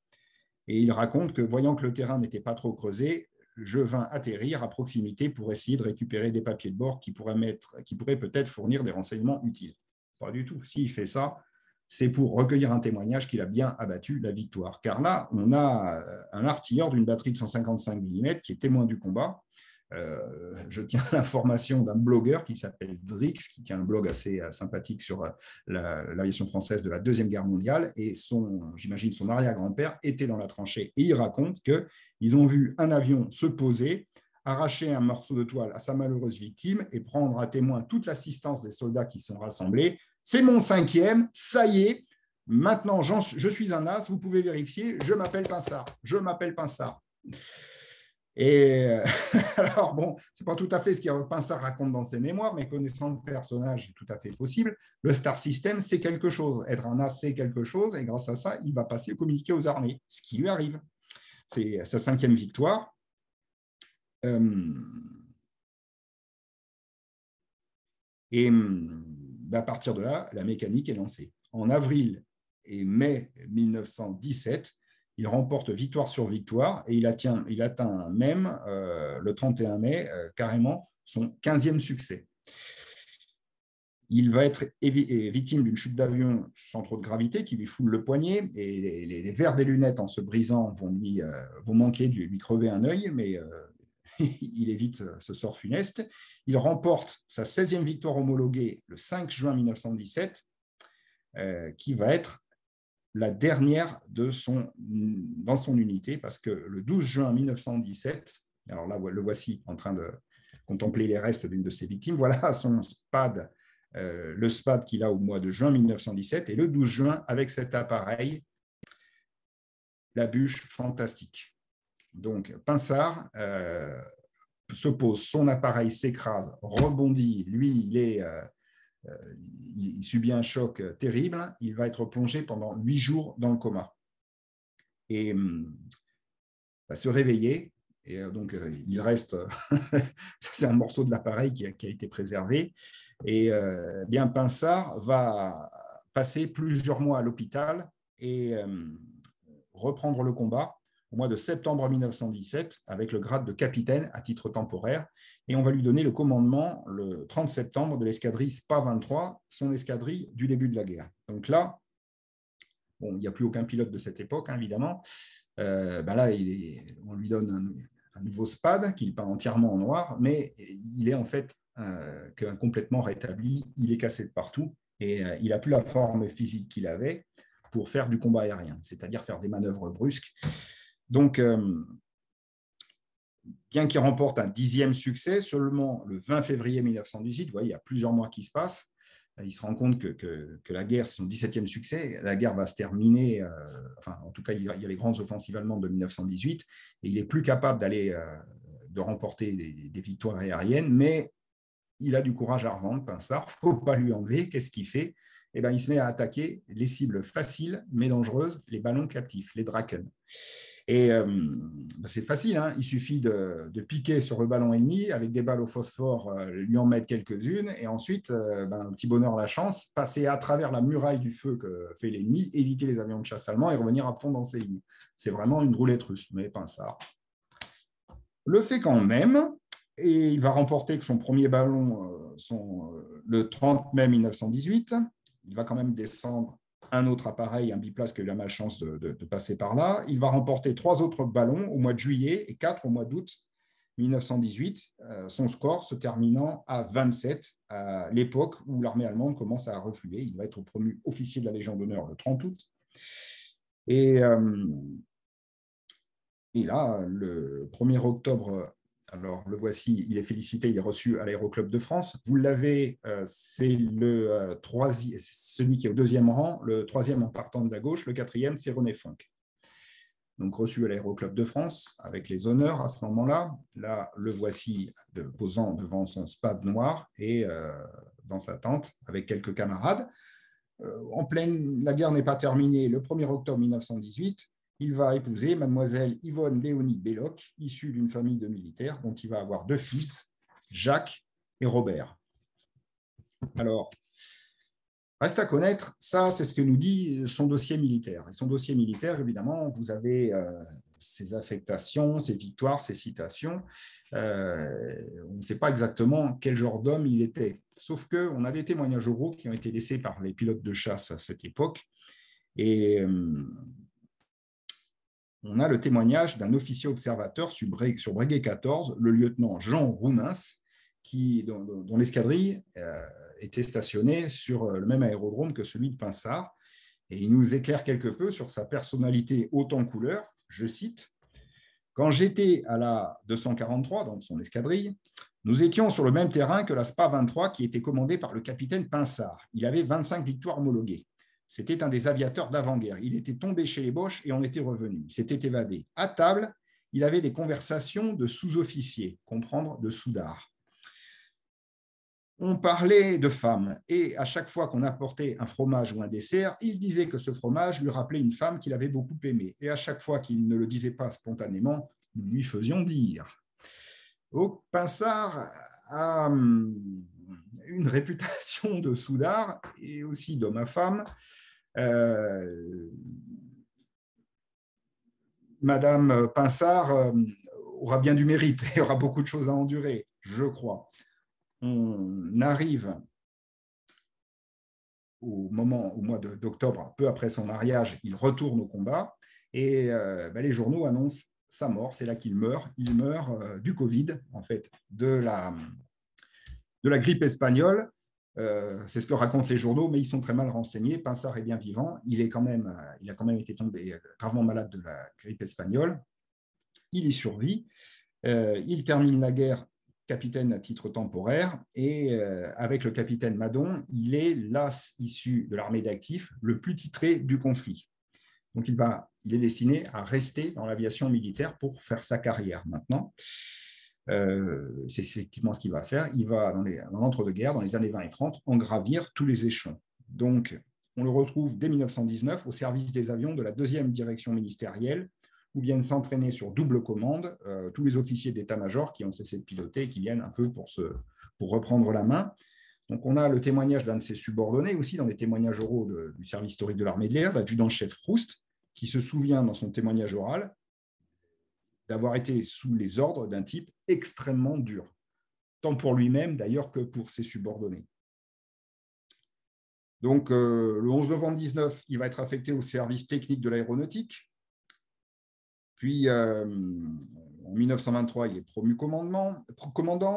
et il raconte que, voyant que le terrain n'était pas trop creusé, je vins atterrir à proximité pour essayer de récupérer des papiers de bord qui pourraient peut-être fournir des renseignements utiles. Pas du tout. S'il fait ça, c'est pour recueillir un témoignage qu'il a bien abattu la victoire. Car là, on a un artilleur d'une batterie de 155 mm qui est témoin du combat, Je tiens l'information d'un blogueur qui s'appelle Drix, qui tient un blog assez sympathique sur l'aviation française de la Deuxième Guerre mondiale. Et j'imagine son arrière-grand-père était dans la tranchée. Et il raconte qu'ils ont vu un avion se poser, arracher un morceau de toile à sa malheureuse victime et prendre à témoin toute l'assistance des soldats qui sont rassemblés. C'est mon 5e, ça y est, maintenant je suis un as, vous pouvez vérifier, je m'appelle Pinsard, je m'appelle Pinsard. Et alors, bon, ce n'est pas tout à fait ce que Pinsard raconte dans ses mémoires, mais connaissant le personnage, c'est tout à fait possible. Le Star System, c'est quelque chose. Être un as, c'est quelque chose, et grâce à ça, il va passer au communiqué aux armées, ce qui lui arrive. C'est sa 5e victoire. Et à partir de là, la mécanique est lancée. En avril et mai 1917, il remporte victoire sur victoire et il atteint même, le 31 mai, carrément son 15e succès. Il va être victime d'une chute d'avion sans trop de gravité qui lui foule le poignet et les verres des lunettes, en se brisant, vont manquer de lui crever un œil, mais il évite ce sort funeste. Il remporte sa 16e victoire homologuée le 5 juin 1917, qui va être la dernière dans son unité, parce que le 12 juin 1917, alors là, le voici en train de contempler les restes d'une de ses victimes, voilà son SPAD, le SPAD qu'il a au mois de juin 1917, et le 12 juin, avec cet appareil, la bûche fantastique. Donc, Pinsard se pose, son appareil s'écrase, rebondit, lui, il subit un choc terrible, il va être plongé pendant 8 jours dans le coma. Et va se réveiller, et donc il reste, c'est un morceau de l'appareil qui a été préservé, et bien Pinsard va passer plusieurs mois à l'hôpital et reprendre le combat au mois de septembre 1917 avec le grade de capitaine à titre temporaire, et on va lui donner le commandement le 30 septembre de l'escadrille SPA-23, son escadrille du début de la guerre. Donc là, bon, il n'y a plus aucun pilote de cette époque, hein, évidemment. Là, on lui donne un nouveau SPAD qu'il peint entièrement en noir, mais il est en fait complètement rétabli, il est cassé de partout, et il n'a plus la forme physique qu'il avait pour faire du combat aérien, c'est-à-dire faire des manœuvres brusques. Donc, bien qu'il remporte un 10e succès, seulement le 20 février 1918, vous voyez, il y a plusieurs mois qui se passent, il se rend compte que la guerre, c'est son 17e succès, la guerre va se terminer, en tout cas, il y a les grandes offensives allemandes de 1918, et il n'est plus capable de remporter des victoires aériennes, mais il a du courage à revendre, Pinsard, il ne faut pas lui enlever. Qu'est-ce qu'il fait? Il se met à attaquer les cibles faciles, mais dangereuses, les ballons captifs, les Draken. Et c'est facile, hein, il suffit de piquer sur le ballon ennemi avec des balles au phosphore, lui en mettre quelques-unes, et ensuite, un petit bonheur la chance, passer à travers la muraille du feu que fait l'ennemi, éviter les avions de chasse allemands et revenir à fond dans ses lignes. C'est vraiment une roulette russe, mais Pinsard le fait quand même, et il va remporter son premier ballon le 30 mai 1918. Il va quand même descendre un autre appareil, un biplace qui a eu la malchance de passer par là. Il va remporter 3 autres ballons au mois de juillet et 4 au mois d'août 1918, son score se terminant à 27 à l'époque où l'armée allemande commence à refluer. Il va être promu officier de la Légion d'honneur le 30 août. Et là, le 1er octobre, alors le voici, il est félicité, il est reçu à l'Aéroclub de France. Vous l'avez, c'est celui qui est au 2e rang, le 3e en partant de la gauche, le 4e, c'est René Fonck. Donc reçu à l'Aéroclub de France avec les honneurs à ce moment-là. Là, le voici posant devant son SPAD noir et dans sa tente avec quelques camarades. La guerre n'est pas terminée. Le 1er octobre 1918, il va épouser mademoiselle Yvonne Léonie Belloc, issue d'une famille de militaires, dont il va avoir 2 fils, Jacques et Robert. Alors, reste à connaître, ça c'est ce que nous dit son dossier militaire. Et son dossier militaire, évidemment, vous avez ses affectations, ses victoires, ses citations. On ne sait pas exactement quel genre d'homme il était. Sauf qu'on a des témoignages oraux qui ont été laissés par les pilotes de chasse à cette époque. Et on a le témoignage d'un officier observateur sur Breguet 14, le lieutenant Jean Roumens, dont l'escadrille était stationnée sur le même aérodrome que celui de Pinsard. Et il nous éclaire quelque peu sur sa personnalité haute en couleur. Je cite: « Quand j'étais à la 243, dans son escadrille, nous étions sur le même terrain que la SPA 23 qui était commandée par le capitaine Pinsard. Il avait 25 victoires homologuées. C'était un des aviateurs d'avant-guerre. Il était tombé chez les Boches et on était revenu. Il s'était évadé. À table, il avait des conversations de sous-officiers, comprendre de soudard. On parlait de femmes et à chaque fois qu'on apportait un fromage ou un dessert, il disait que ce fromage lui rappelait une femme qu'il avait beaucoup aimée. Et à chaque fois qu'il ne le disait pas spontanément, nous lui faisions dire. » Donc, Pinsard a une réputation de soudard et aussi d'homme à femme. Madame Pinsard aura bien du mérite et aura beaucoup de choses à endurer, je crois. On arrive au mois d'octobre, peu après son mariage, il retourne au combat et les journaux annoncent sa mort. C'est là qu'il meurt. Il meurt du Covid, en fait, de la grippe espagnole. C'est ce que racontent les journaux, mais ils sont très mal renseignés. Pinsard est bien vivant. Il a quand même été tombé gravement malade de la grippe espagnole. Il y survit. Il termine la guerre capitaine à titre temporaire et avec le capitaine Madon, il est l'as issu de l'armée d'actifs le plus titré du conflit. Donc, il est destiné à rester dans l'aviation militaire pour faire sa carrière maintenant. C'est effectivement ce qu'il va faire. Il va, dans l'entre-deux-guerres, dans les années 20 et 30, en gravir tous les échelons. Donc, on le retrouve dès 1919 au service des avions de la 2e direction ministérielle, où viennent s'entraîner sur double commande tous les officiers d'état-major qui ont cessé de piloter et qui viennent un peu pour reprendre la main. Donc, on a le témoignage d'un de ses subordonnés aussi dans les témoignages oraux du service historique de l'armée de l'air, l'adjudant-chef Proust, qui se souvient dans son témoignage oral d'avoir été sous les ordres d'un type extrêmement dur, tant pour lui-même d'ailleurs que pour ses subordonnés. Donc, le 11 novembre 19, il va être affecté au service technique de l'aéronautique. Puis, en 1923, il est promu commandant.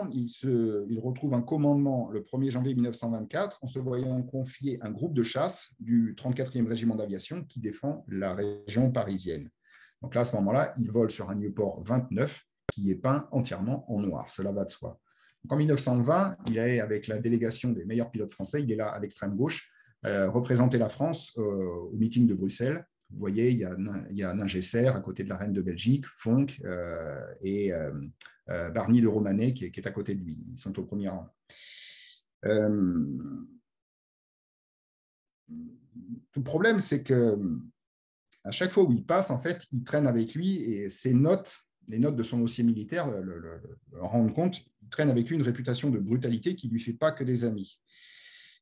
Il retrouve un commandement le 1er janvier 1924 en se voyant confier un groupe de chasse du 34e régiment d'aviation qui défend la région parisienne. Donc là, à ce moment-là, il vole sur un Nieuport 29 qui est peint entièrement en noir. Cela va de soi. Donc, en 1920, il est avec la délégation des meilleurs pilotes français. Il est là à l'extrême gauche, représenter la France au meeting de Bruxelles. Vous voyez, il y a Ningesser à côté de la reine de Belgique, Fonck et Barny de Romanet qui est à côté de lui. Ils sont au premier rang. Tout le problème, c'est que à chaque fois où il passe, en fait, il traîne avec lui et ses notes, les notes de son dossier militaire le rendent compte, il traîne avec lui une réputation de brutalité qui ne lui fait pas que des amis.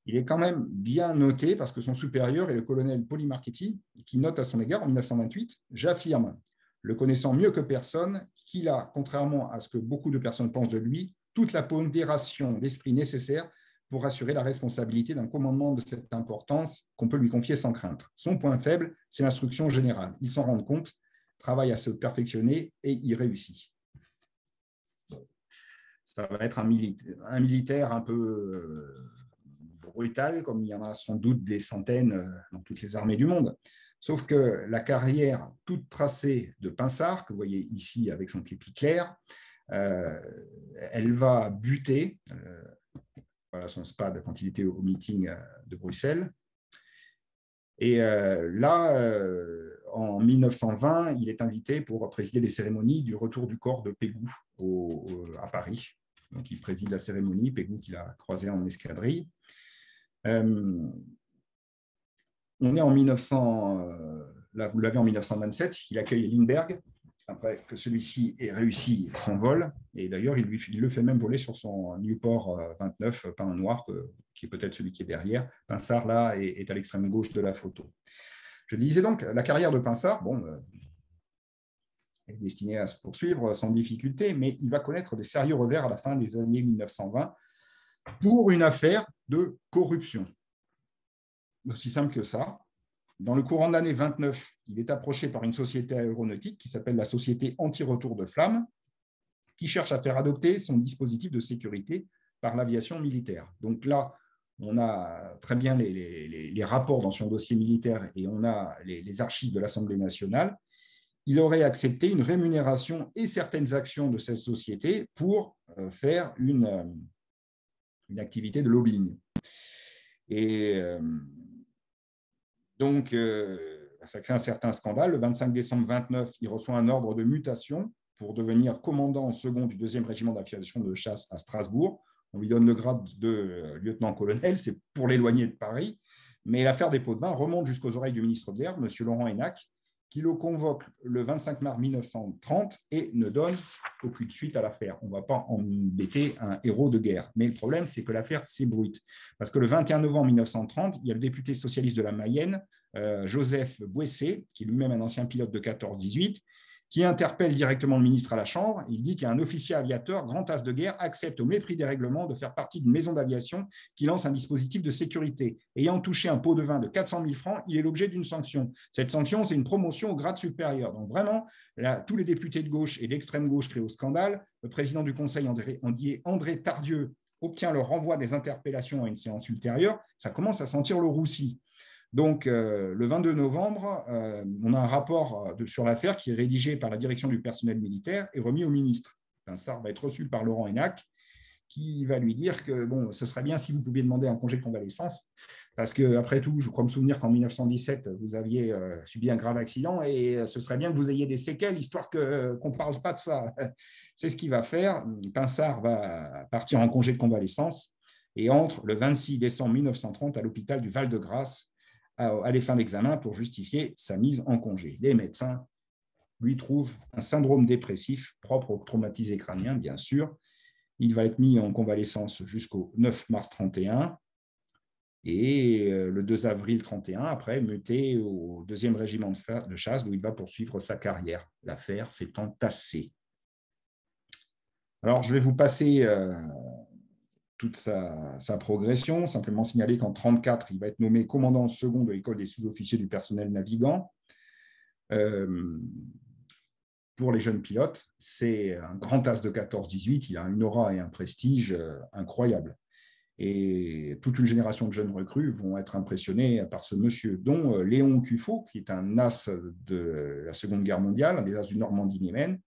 Il est quand même bien noté parce que son supérieur est le colonel Polimarchetti, qui note à son égard en 1928 « J'affirme, le connaissant mieux que personne, qu'il a, contrairement à ce que beaucoup de personnes pensent de lui, toute la pondération d'esprit nécessaire pour assurer la responsabilité d'un commandement de cette importance qu'on peut lui confier sans crainte. Son point faible, c'est l'instruction générale. Il s'en rend compte, travaille à se perfectionner et y réussit. » Ça va être un militaire un peu brutal, comme il y en a sans doute des centaines dans toutes les armées du monde. Sauf que la carrière toute tracée de Pinsard, que vous voyez ici avec son képi clair, elle va buter. Voilà son SPAD quand il était au meeting de Bruxelles. Et là, en 1920, il est invité pour présider les cérémonies du retour du corps de Pégoud à Paris. Donc, il préside la cérémonie, Pégoud qu'il a croisé en escadrille. On est en 1900, là vous l'avez en 1927, il accueille Lindbergh, après que celui-ci ait réussi son vol, et d'ailleurs il le fait même voler sur son Nieuport 29 peint en noir, qui est peut-être celui qui est derrière. Pinsard là est à l'extrême gauche de la photo. Je disais donc, la carrière de Pinsard, est destinée à se poursuivre sans difficulté, mais il va connaître des sérieux revers à la fin des années 1920 pour une affaire de corruption. Aussi simple que ça. Dans le courant de l'année 29, il est approché par une société aéronautique qui s'appelle la Société Anti-Retour de Flamme, qui cherche à faire adopter son dispositif de sécurité par l'aviation militaire. Donc là, on a très bien les rapports dans son dossier militaire et on a les archives de l'Assemblée nationale. Il aurait accepté une rémunération et certaines actions de cette société pour faire une activité de lobbying. Et donc, ça crée un certain scandale. Le 25 décembre 29, il reçoit un ordre de mutation pour devenir commandant second du 2e régiment d'aviation de chasse à Strasbourg. On lui donne le grade de lieutenant-colonel, c'est pour l'éloigner de Paris. Mais l'affaire des pots de vin remonte jusqu'aux oreilles du ministre de l'Air, M. Laurent Hénac, qui le convoque le 25 mars 1930 et ne donne aucune suite à l'affaire. On ne va pas embêter un héros de guerre. Mais le problème, c'est que l'affaire s'ébruite. Parce que le 21 novembre 1930, il y a le député socialiste de la Mayenne, Joseph Boissé, qui est lui-même un ancien pilote de 14-18, qui interpelle directement le ministre à la Chambre. Il dit qu'un officier aviateur, grand as de guerre, accepte au mépris des règlements de faire partie d'une maison d'aviation qui lance un dispositif de sécurité. Ayant touché un pot de vin de 400 000 francs, il est l'objet d'une sanction. Cette sanction, c'est une promotion au grade supérieur. Donc vraiment, là, tous les députés de gauche et d'extrême gauche créent au scandale. Le président du Conseil, André Tardieu, obtient le renvoi des interpellations à une séance ultérieure. Ça commence à sentir le roussi. Donc, le 22 novembre, on a un rapport sur l'affaire qui est rédigé par la direction du personnel militaire et remis au ministre. Pinsard va être reçu par Laurent Hénac, qui va lui dire que bon, ce serait bien si vous pouviez demander un congé de convalescence, parce qu'après tout, je crois me souvenir qu'en 1917, vous aviez subi un grave accident et ce serait bien que vous ayez des séquelles, histoire qu'on ne parle pas de ça. C'est ce qu'il va faire. Pinsard va partir en congé de convalescence et entre le 26 décembre 1930 à l'hôpital du Val-de-Grâce à des fins d'examen pour justifier sa mise en congé. Les médecins lui trouvent un syndrome dépressif propre au traumatisé crânien, bien sûr. Il va être mis en convalescence jusqu'au 9 mars 31 et le 2 avril 31, après, muté au 2e régiment de chasse où il va poursuivre sa carrière. L'affaire s'est entassée. Alors, je vais vous passer toute sa progression, simplement signaler qu'en 1934, il va être nommé commandant second de l'école des sous-officiers du personnel navigant. Pour les jeunes pilotes, c'est un grand as de 14-18, il a une aura et un prestige incroyables. Et toute une génération de jeunes recrues vont être impressionnés par ce monsieur, dont Léon Cuffot, qui est un as de la Seconde Guerre mondiale, un des as du Normandie-Niemen,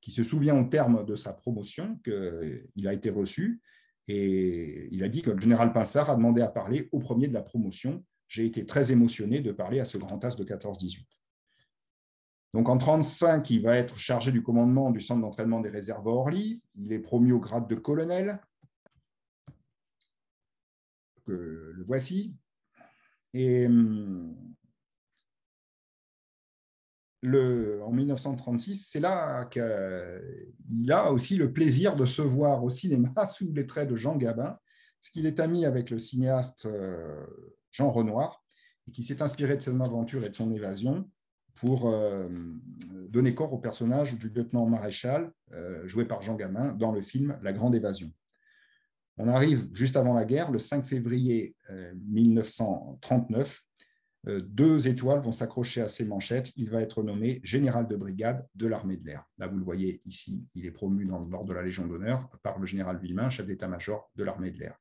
qui se souvient au terme de sa promotion qu'il a été reçu. Et il a dit que le général Pinsard a demandé à parler au premier de la promotion. J'ai été très émotionné de parler à ce grand as de 14-18. Donc en 1935, il va être chargé du commandement du centre d'entraînement des réserves à Orly. Il est promu au grade de colonel. Le voici. Et en 1936, c'est là qu'il a aussi le plaisir de se voir au cinéma sous les traits de Jean Gabin, parce qu'il est ami avec le cinéaste Jean Renoir, et qui s'est inspiré de son aventure et de son évasion pour donner corps au personnage du lieutenant maréchal, joué par Jean Gabin, dans le film La Grande Évasion. On arrive juste avant la guerre, le 5 février 1939, 2 étoiles vont s'accrocher à ses manchettes. Il va être nommé général de brigade de l'armée de l'air. Là, vous le voyez ici, il est promu dans l'ordre de la Légion d'honneur par le général Villemain, chef d'état-major de l'armée de l'air.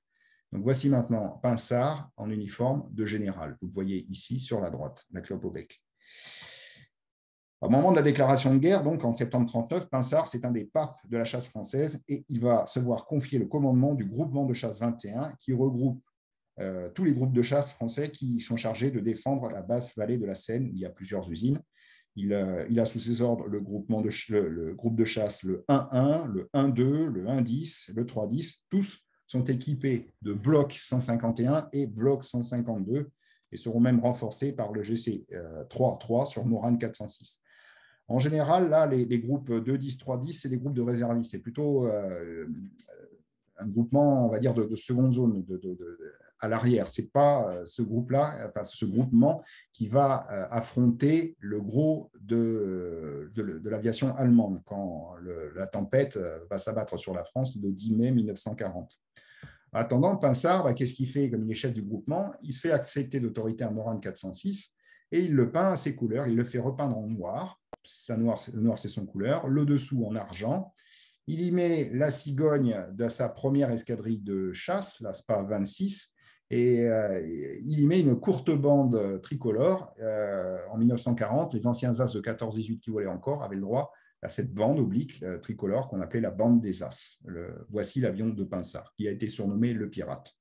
Donc voici maintenant Pinsard en uniforme de général. Vous le voyez ici sur la droite, la clope au bec. Au moment de la déclaration de guerre, donc en septembre 1939, Pinsard, c'est un des papes de la chasse française et il va se voir confier le commandement du groupement de chasse 21 qui regroupe tous les groupes de chasse français qui sont chargés de défendre la basse vallée de la Seine, où il y a plusieurs usines. Il a sous ses ordres le groupe de chasse le 1-1, le 1-2, le 1-10, le 3-10. Tous sont équipés de blocs 151 et blocs 152 et seront même renforcés par le GC 3-3 sur Morane 406. En général, là, les groupes 2-10, 3-10, c'est des groupes de réservistes. C'est plutôt un groupement, on va dire, de seconde zone à l'arrière. Ce n'est pas ce groupe-là, enfin, ce groupement qui va affronter le gros de l'aviation allemande quand la tempête va s'abattre sur la France le 10 mai 1940. En attendant, Pinsard, qu'est-ce qu'il fait comme il est chef du groupement? Il se fait accepter d'autorité à Morane 406 et il le peint à ses couleurs. Il le fait repeindre en noir. Le noir, c'est son couleur. Le dessous en argent. Il y met la cigogne de sa première escadrille de chasse, la SPA 26, et il y met une courte bande tricolore. En 1940, les anciens As de 14-18 qui volaient encore avaient le droit à cette bande oblique tricolore qu'on appelait la bande des As. Voici l'avion de Pinsard, qui a été surnommé le Pirate.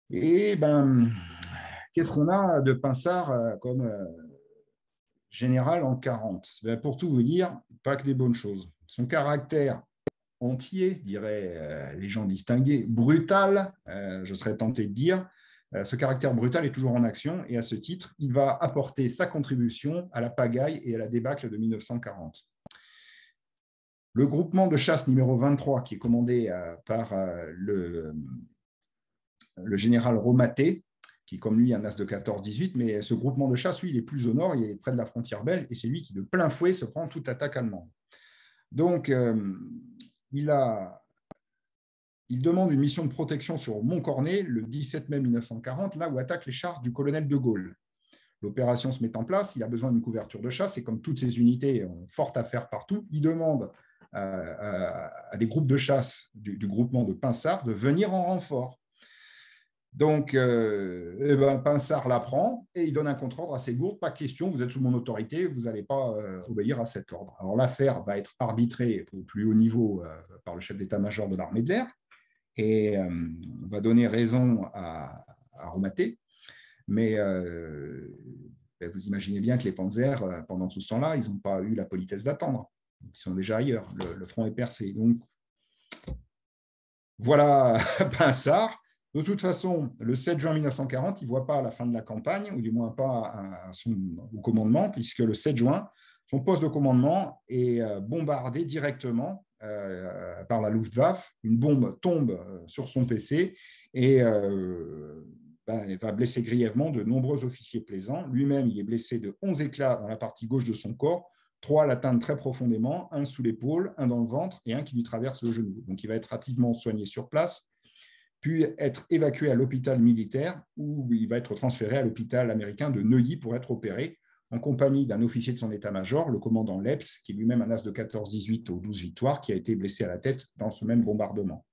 Et qu'est-ce qu'on a de Pinsard comme général en 40? Pour tout vous dire, pas que des bonnes choses. Son caractère entier, diraient les gens distingués, brutal, je serais tenté de dire, ce caractère brutal est toujours en action et à ce titre, il va apporter sa contribution à la pagaille et à la débâcle de 1940. Le groupement de chasse numéro 23, qui est commandé par le général Romaté, qui comme lui un as de 14-18, mais ce groupement de chasse, lui, il est plus au nord, il est près de la frontière belge, et c'est lui qui de plein fouet se prend toute attaque allemande. Donc, il demande une mission de protection sur Montcornet le 17 mai 1940, là où attaquent les chars du colonel de Gaulle. L'opération se met en place, il a besoin d'une couverture de chasse, et comme toutes ces unités ont fort à faire partout, il demande à des groupes de chasse du groupement de Pinsard de venir en renfort. Donc, Pinsard l'apprend et il donne un contre-ordre assez lourd. Pas question, vous êtes sous mon autorité, vous n'allez pas obéir à cet ordre. Alors, l'affaire va être arbitrée au plus haut niveau par le chef d'état-major de l'armée de l'air et on va donner raison à Romaté. Mais vous imaginez bien que les Panzers, pendant tout ce temps-là, ils n'ont pas eu la politesse d'attendre. Ils sont déjà ailleurs. Le front est percé. Donc, voilà Pinsard. De toute façon, le 7 juin 1940, il ne voit pas la fin de la campagne, ou du moins pas au commandement, puisque le 7 juin, son poste de commandement est bombardé directement par la Luftwaffe. Une bombe tombe sur son PC et il va blesser grièvement de nombreux officiers plaisants. Lui-même, il est blessé de 11 éclats dans la partie gauche de son corps, 3 l'atteignent très profondément, un sous l'épaule, un dans le ventre et un qui lui traverse le genou. Donc, il va être activement soigné sur place, puis être évacué à l'hôpital militaire où il va être transféré à l'hôpital américain de Neuilly pour être opéré en compagnie d'un officier de son état-major, le commandant Leps, qui est lui-même un as de 14-18 aux 12 victoires, qui a été blessé à la tête dans ce même bombardement.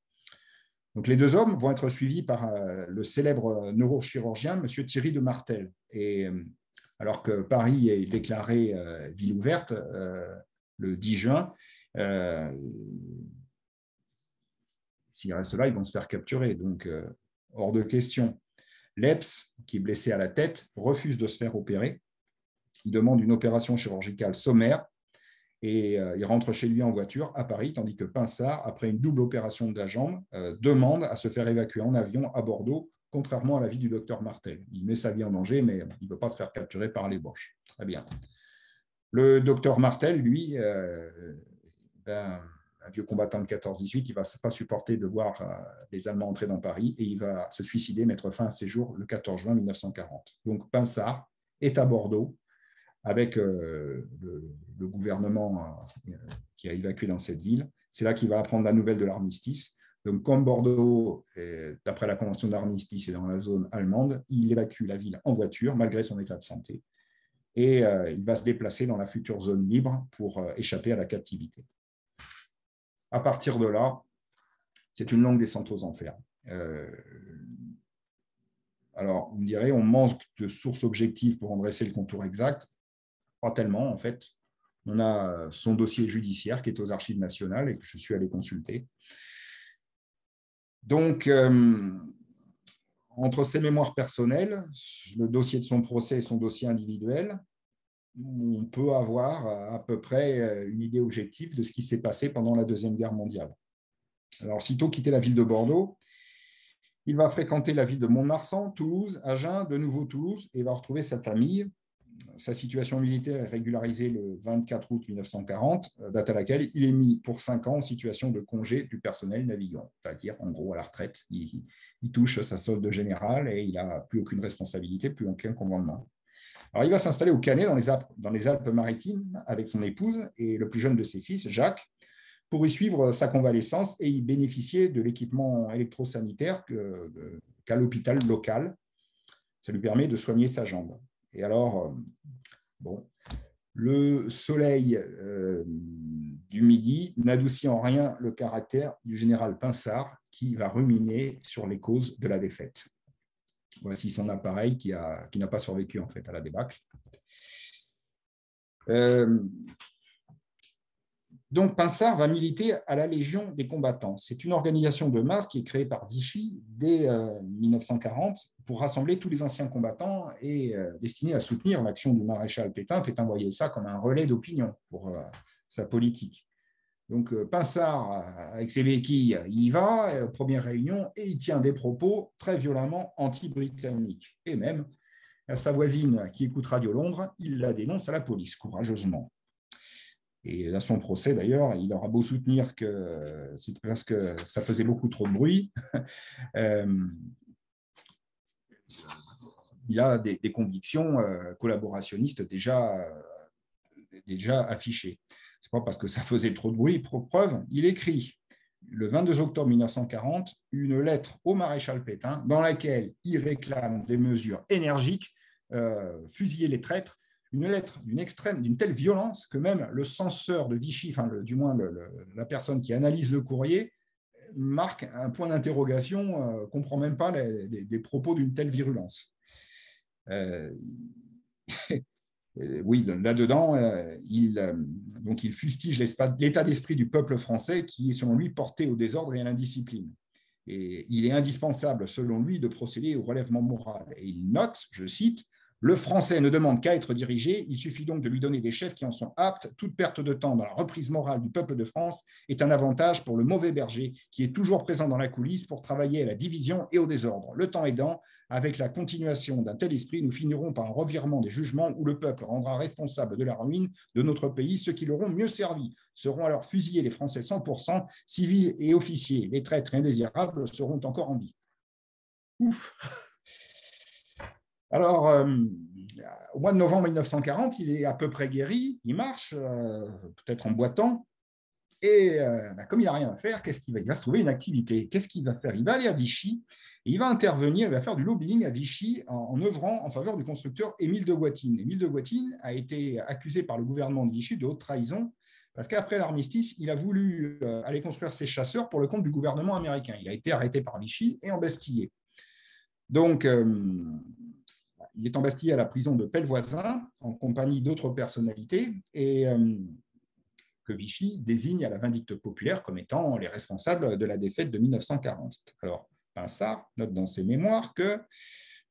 Donc, les deux hommes vont être suivis par le célèbre neurochirurgien, M. Thierry de Martel. Et alors que Paris est déclarée ville ouverte le 10 juin, s'ils restent là, ils vont se faire capturer. Donc, hors de question. Leps, qui est blessé à la tête, refuse de se faire opérer. Il demande une opération chirurgicale sommaire et il rentre chez lui en voiture à Paris, tandis que Pinsard, après une double opération de la jambe, demande à se faire évacuer en avion à Bordeaux, contrairement à l'avis du docteur Martel. Il met sa vie en danger, mais il ne veut pas se faire capturer par les Boches. Très bien. Le docteur Martel, lui, un vieux combattant de 14-18, il ne va pas supporter de voir les Allemands entrer dans Paris et il va se suicider, mettre fin à ses jours le 14 juin 1940. Donc Pinsard est à Bordeaux avec le gouvernement qui a évacué dans cette ville. C'est là qu'il va apprendre la nouvelle de l'armistice. Donc, comme Bordeaux, d'après la convention d'armistice, est dans la zone allemande, il évacue la ville en voiture, malgré son état de santé. Et il va se déplacer dans la future zone libre pour échapper à la captivité. À partir de là, c'est une longue descente aux enfers. Alors, vous me direz, on manque de sources objectives pour en dresser le contour exact. Pas tellement, en fait. On a son dossier judiciaire qui est aux archives nationales et que je suis allé consulter. Donc, entre ses mémoires personnelles, le dossier de son procès et son dossier individuel, on peut avoir à peu près une idée objective de ce qui s'est passé pendant la Deuxième Guerre mondiale. Alors, sitôt quitté la ville de Bordeaux, il va fréquenter la ville de Mont-de-Marsan, Toulouse, Agen, de nouveau Toulouse, et va retrouver sa famille. Sa situation militaire est régularisée le 24 août 1940, date à laquelle il est mis pour 5 ans en situation de congé du personnel navigant, c'est-à-dire en gros à la retraite. Il touche sa solde générale et il n'a plus aucune responsabilité, plus aucun commandement. Alors, il va s'installer au Canet, dans les Alpes-Maritimes, avec son épouse et le plus jeune de ses fils, Jacques, pour y suivre sa convalescence et y bénéficier de l'équipement électrosanitaire qu'a l'hôpital local. Ça lui permet de soigner sa jambe. Et alors, bon, le soleil du midi n'adoucit en rien le caractère du général Pinsard qui va ruminer sur les causes de la défaite. Voici son appareil qui n'a pas survécu en fait à la débâcle. Donc, Pinsard va militer à la Légion des combattants. C'est une organisation de masse qui est créée par Vichy dès 1940 pour rassembler tous les anciens combattants et destinée à soutenir l'action du maréchal Pétain. Pétain voyait ça comme un relais d'opinion pour sa politique. Donc, Pinsard, avec ses béquilles, il y va, première réunion, et il tient des propos très violemment anti-britanniques. Et même, à sa voisine qui écoute Radio Londres, il la dénonce à la police, courageusement. Et à son procès, d'ailleurs, il aura beau soutenir que c'est parce que ça faisait beaucoup trop de bruit. Il a des convictions collaborationnistes déjà affichées. Ce n'est pas parce que ça faisait trop de bruit. Pour preuve, il écrit le 22 octobre 1940 une lettre au maréchal Pétain dans laquelle il réclame des mesures énergiques, fusiller les traîtres, une lettre d'une telle violence que même le censeur de Vichy, enfin du moins la personne qui analyse le courrier, marque un point d'interrogation, comprend même pas des propos d'une telle virulence. Oui, là-dedans, il fustige l'état d'esprit du peuple français qui est, selon lui, porté au désordre et à l'indiscipline. Et il est indispensable, selon lui, de procéder au relèvement moral. Et il note, je cite, « Le Français ne demande qu'à être dirigé, il suffit donc de lui donner des chefs qui en sont aptes. Toute perte de temps dans la reprise morale du peuple de France est un avantage pour le mauvais berger qui est toujours présent dans la coulisse pour travailler à la division et au désordre. Le temps aidant, avec la continuation d'un tel esprit, nous finirons par un revirement des jugements où le peuple rendra responsable de la ruine de notre pays ceux qui l'auront mieux servi. Seront alors fusillés les Français 100%, civils et officiers. Les traîtres indésirables seront encore en vie. » Ouf. Alors, au mois de novembre 1940, il est à peu près guéri, il marche, peut-être en boitant, et comme il n'a rien à faire, qu'est-ce qu'il va ? Il va se trouver une activité. Qu'est-ce qu'il va faire ? Il va aller à Vichy, et il va intervenir, il va faire du lobbying à Vichy en œuvrant en faveur du constructeur Émile de Guattine. Émile de Guattine a été accusé par le gouvernement de Vichy de haute trahison, parce qu'après l'armistice, il a voulu aller construire ses chasseurs pour le compte du gouvernement américain. Il a été arrêté par Vichy et embastillé. Donc, il est embastillé à la prison de Pellevoisin en compagnie d'autres personnalités et que Vichy désigne à la vindicte populaire comme étant les responsables de la défaite de 1940. Alors, Pinsard note dans ses mémoires que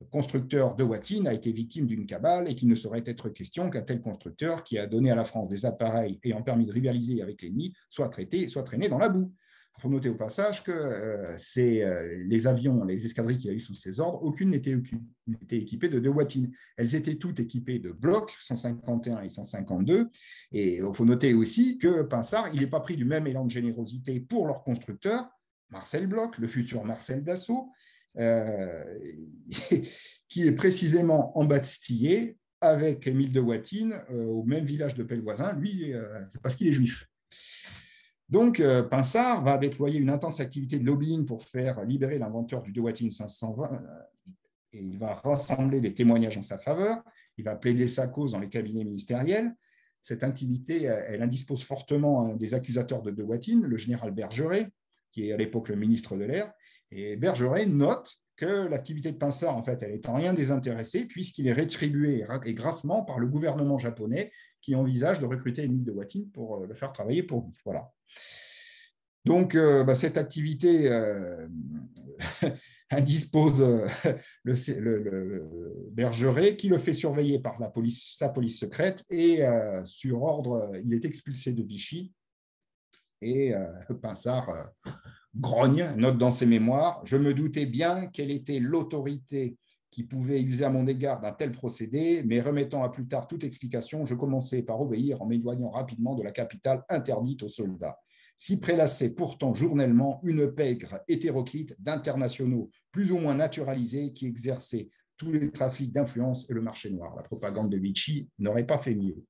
le constructeur de Guattine a été victime d'une cabale et qu'il ne saurait être question qu'un tel constructeur qui a donné à la France des appareils ayant permis de rivaliser avec l'ennemi soit traîné dans la boue. Il faut noter au passage que les avions, les escadrilles qu'il a eues sous ses ordres, aucune n'était équipée de Guattine. Elles étaient toutes équipées de blocs 151 et 152. Et il faut noter aussi que Pinsard, il n'est pas pris du même élan de générosité pour leur constructeur, Marcel Bloch, le futur Marcel Dassault, qui est précisément embastillé avec Émile de Guattine au même village de Pellevoisin. Lui, c'est parce qu'il est juif. Donc, Pinsard va déployer une intense activité de lobbying pour faire libérer l'inventeur du de Guattine 520 et il va rassembler des témoignages en sa faveur. Il va plaider sa cause dans les cabinets ministériels. Cette activité, elle indispose fortement des accusateurs de Guattine, le général Bergeret, qui est à l'époque le ministre de l'Air. Et Bergeret note que l'activité de Pinsard, en fait, elle est en rien désintéressée puisqu'il est rétribué et grassement par le gouvernement japonais qui envisage de recruter Émile de Guattine pour le faire travailler pour lui. Voilà. Donc, cette activité indispose le Bergeret qui le fait surveiller par sa police secrète et sur ordre, il est expulsé de Vichy et Pinsard grogne, note dans ses mémoires « Je me doutais bien quelle était l'autorité qui pouvait user à mon égard d'un tel procédé, mais remettant à plus tard toute explication, je commençai par obéir en m'éloignant rapidement de la capitale interdite aux soldats. S'y prélassait pourtant journellement une pègre hétéroclite d'internationaux plus ou moins naturalisés qui exerçaient tous les trafics d'influence et le marché noir. La propagande de Vichy n'aurait pas fait mieux. »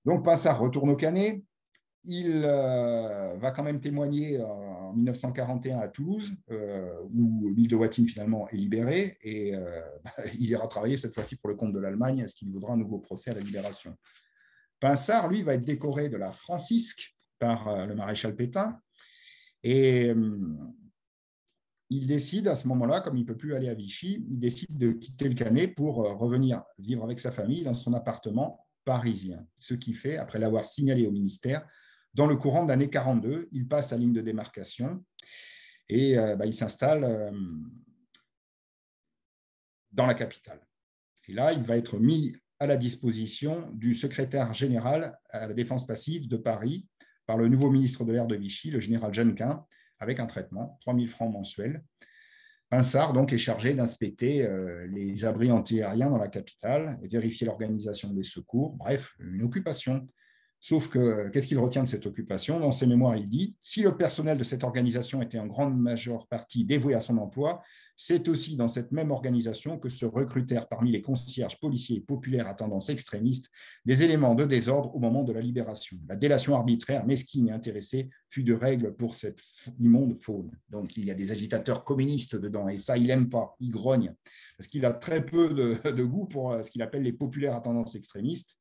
Donc Pinsard retourne au Canet. Il va quand même témoigner en 1941 à Toulouse, où l'île de Watine finalement est libérée, et il ira travailler cette fois-ci pour le compte de l'Allemagne, est-ce qu'il voudra un nouveau procès à la libération. Pinsard, lui, va être décoré de la Francisque par le maréchal Pétain, et il décide à ce moment-là, comme il ne peut plus aller à Vichy, il décide de quitter le Canet pour revenir vivre avec sa famille dans son appartement parisien. Ce qui fait, après l'avoir signalé au ministère, dans le courant de l'année 42, il passe à ligne de démarcation et il s'installe dans la capitale. Et là, il va être mis à la disposition du secrétaire général à la défense passive de Paris par le nouveau ministre de l'air de Vichy, le général Jeannequin, avec un traitement, 3 000 francs mensuels. Pinsard donc, est chargé d'inspecter les abris antiaériens dans la capitale et vérifier l'organisation des secours. Bref, une occupation. Sauf que, qu'est-ce qu'il retient de cette occupation? Dans ses mémoires, il dit « Si le personnel de cette organisation était en grande majeure partie dévoué à son emploi, c'est aussi dans cette même organisation que se recrutèrent parmi les concierges policiers et populaires à tendance extrémiste des éléments de désordre au moment de la libération. La délation arbitraire, mesquine et intéressée fut de règle pour cette immonde faune. » Donc, il y a des agitateurs communistes dedans, et ça, il n'aime pas, il grogne, parce qu'il a très peu de goût pour ce qu'il appelle les populaires à tendance extrémiste.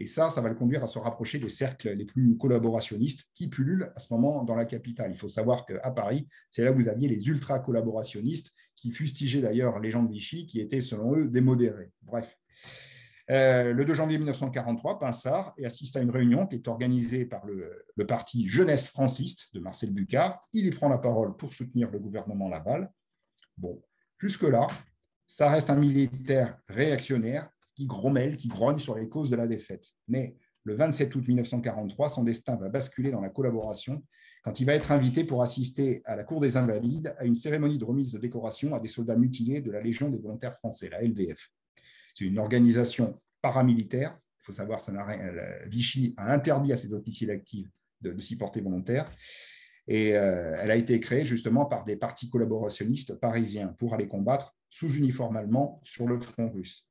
Et ça va le conduire à se rapprocher des cercles les plus collaborationnistes qui pullulent à ce moment dans la capitale. Il faut savoir qu'à Paris, c'est là où vous aviez les ultra-collaborationnistes qui fustigeaient d'ailleurs les gens de Vichy, qui étaient selon eux des modérés. Bref. Le 2 janvier 1943, Pinsard assiste à une réunion qui est organisée par le parti Jeunesse franciste de Marcel Bucard. Il y prend la parole pour soutenir le gouvernement Laval. Bon, jusque-là, ça reste un militaire réactionnaire qui grommelle, qui grogne sur les causes de la défaite. Mais le 27 août 1943, son destin va basculer dans la collaboration quand il va être invité pour assister à la Cour des Invalides à une cérémonie de remise de décoration à des soldats mutilés de la Légion des volontaires français, la LVF. C'est une organisation paramilitaire. Il faut savoir que Vichy a interdit à ses officiers d'actifs de s'y porter volontaire. Et elle a été créée justement par des partis collaborationnistes parisiens pour aller combattre sous uniforme allemand sur le front russe.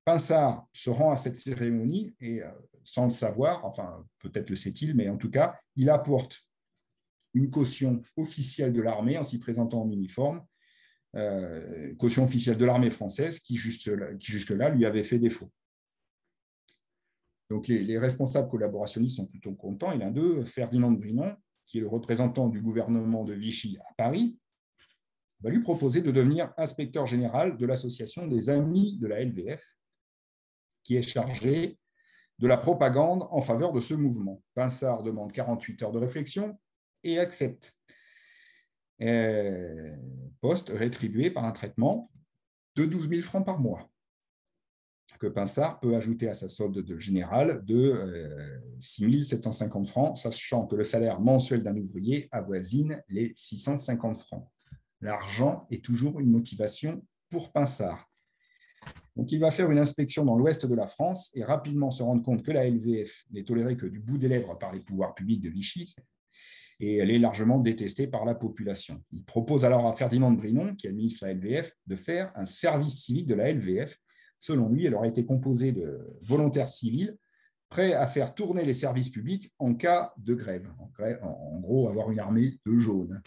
Pinsard se rend à cette cérémonie et, sans le savoir, enfin peut-être le sait-il, mais en tout cas, il apporte une caution officielle de l'armée en s'y présentant en uniforme, caution officielle de l'armée française qui jusque-là lui avait fait défaut. Donc les responsables collaborationnistes sont plutôt contents, et l'un d'eux, Ferdinand de Brinon, qui est le représentant du gouvernement de Vichy à Paris, va lui proposer de devenir inspecteur général de l'association des Amis de la LVF, qui est chargé de la propagande en faveur de ce mouvement. Pinsard demande 48 heures de réflexion et accepte. Poste rétribué par un traitement de 12 000 francs par mois, que Pinsard peut ajouter à sa solde de général de 6 750 francs, sachant que le salaire mensuel d'un ouvrier avoisine les 650 francs. L'argent est toujours une motivation pour Pinsard. Donc, il va faire une inspection dans l'ouest de la France et rapidement se rendre compte que la LVF n'est tolérée que du bout des lèvres par les pouvoirs publics de Vichy, et elle est largement détestée par la population. Il propose alors à Ferdinand de Brinon, qui administre la LVF, de faire un service civique de la LVF. Selon lui, elle aurait été composée de volontaires civils prêts à faire tourner les services publics en cas de grève. En gros, avoir une armée de jaunes.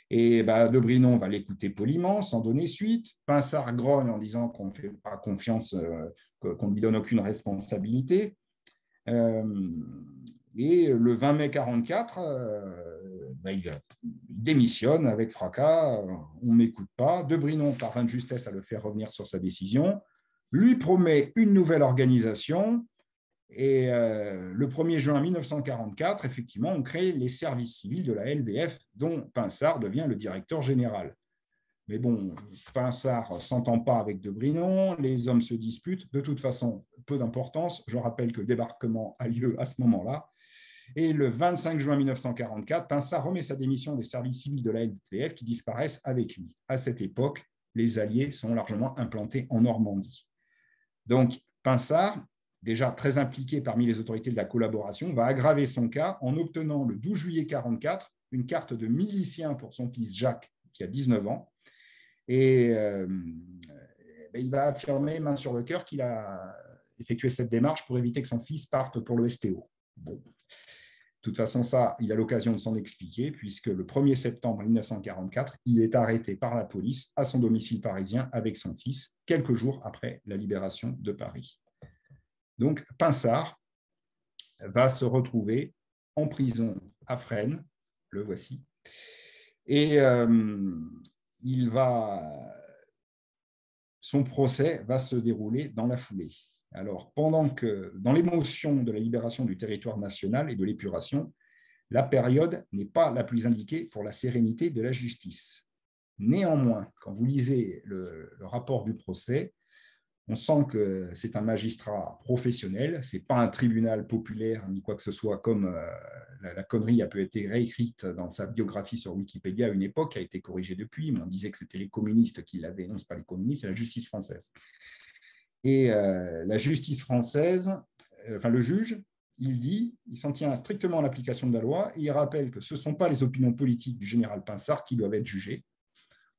Et de Brinon va l'écouter poliment, sans donner suite. Pinsard grogne en disant qu'on ne fait pas confiance, qu'on ne lui donne aucune responsabilité. Et le 20 mai 1944, il démissionne avec fracas. On ne m'écoute pas. De Brinon parvint de justesse à le faire revenir sur sa décision, lui promet une nouvelle organisation. Et le 1er juin 1944, effectivement, on crée les services civils de la LVF, dont Pinsard devient le directeur général. Mais bon, Pinsard ne s'entend pas avec de Brinon, les hommes se disputent. De toute façon, peu d'importance. Je rappelle que le débarquement a lieu à ce moment-là. Et le 25 juin 1944, Pinsard remet sa démission des services civils de la LVF qui disparaissent avec lui. À cette époque, les Alliés sont largement implantés en Normandie. Donc, Pinsard, déjà très impliqué parmi les autorités de la collaboration, va aggraver son cas en obtenant le 12 juillet 1944 une carte de milicien pour son fils Jacques, qui a 19 ans. Et il va affirmer, main sur le cœur, qu'il a effectué cette démarche pour éviter que son fils parte pour le STO. Bon. toute façon, ça, il a l'occasion de s'en expliquer, puisque le 1er septembre 1944, il est arrêté par la police à son domicile parisien avec son fils, quelques jours après la libération de Paris. Donc, Pinsard va se retrouver en prison à Fresnes, le voici, et son procès va se dérouler dans la foulée. Alors, pendant que, dans l'émotion de la libération du territoire national et de l'épuration, la période n'est pas la plus indiquée pour la sérénité de la justice. Néanmoins, quand vous lisez le rapport du procès, on sent que c'est un magistrat professionnel, ce n'est pas un tribunal populaire ni quoi que ce soit, comme la connerie a pu être réécrite dans sa biographie sur Wikipédia à une époque, qui a été corrigée depuis, mais on disait que c'était les communistes qui l'avaient. Non, ce n'est pas les communistes, c'est la justice française. Et la justice française, le juge, il s'en tient strictement à l'application de la loi et il rappelle que ce ne sont pas les opinions politiques du général Pinsard qui doivent être jugées.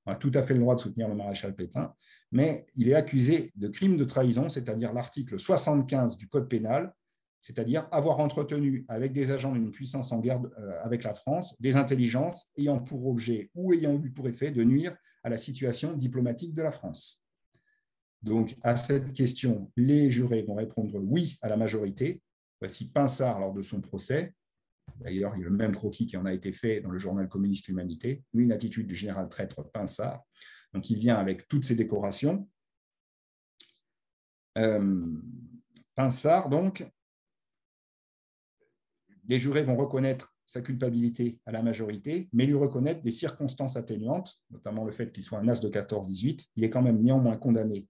On a tout à fait le droit de soutenir le maréchal Pétain, mais il est accusé de crime de trahison, c'est-à-dire l'article 75 du Code pénal, c'est-à-dire avoir entretenu avec des agents d'une puissance en guerre avec la France des intelligences ayant pour objet ou ayant eu pour effet de nuire à la situation diplomatique de la France. Donc, à cette question, les jurés vont répondre oui à la majorité. Voici Pinsard lors de son procès. D'ailleurs, il y a le même croquis qui en a été fait dans le journal communiste L'Humanité, une attitude du général traître Pinsard. Donc, il vient avec toutes ses décorations. Pinsard, donc, les jurés vont reconnaître sa culpabilité à la majorité, mais lui reconnaître des circonstances atténuantes, notamment le fait qu'il soit un as de 14-18. Il est quand même néanmoins condamné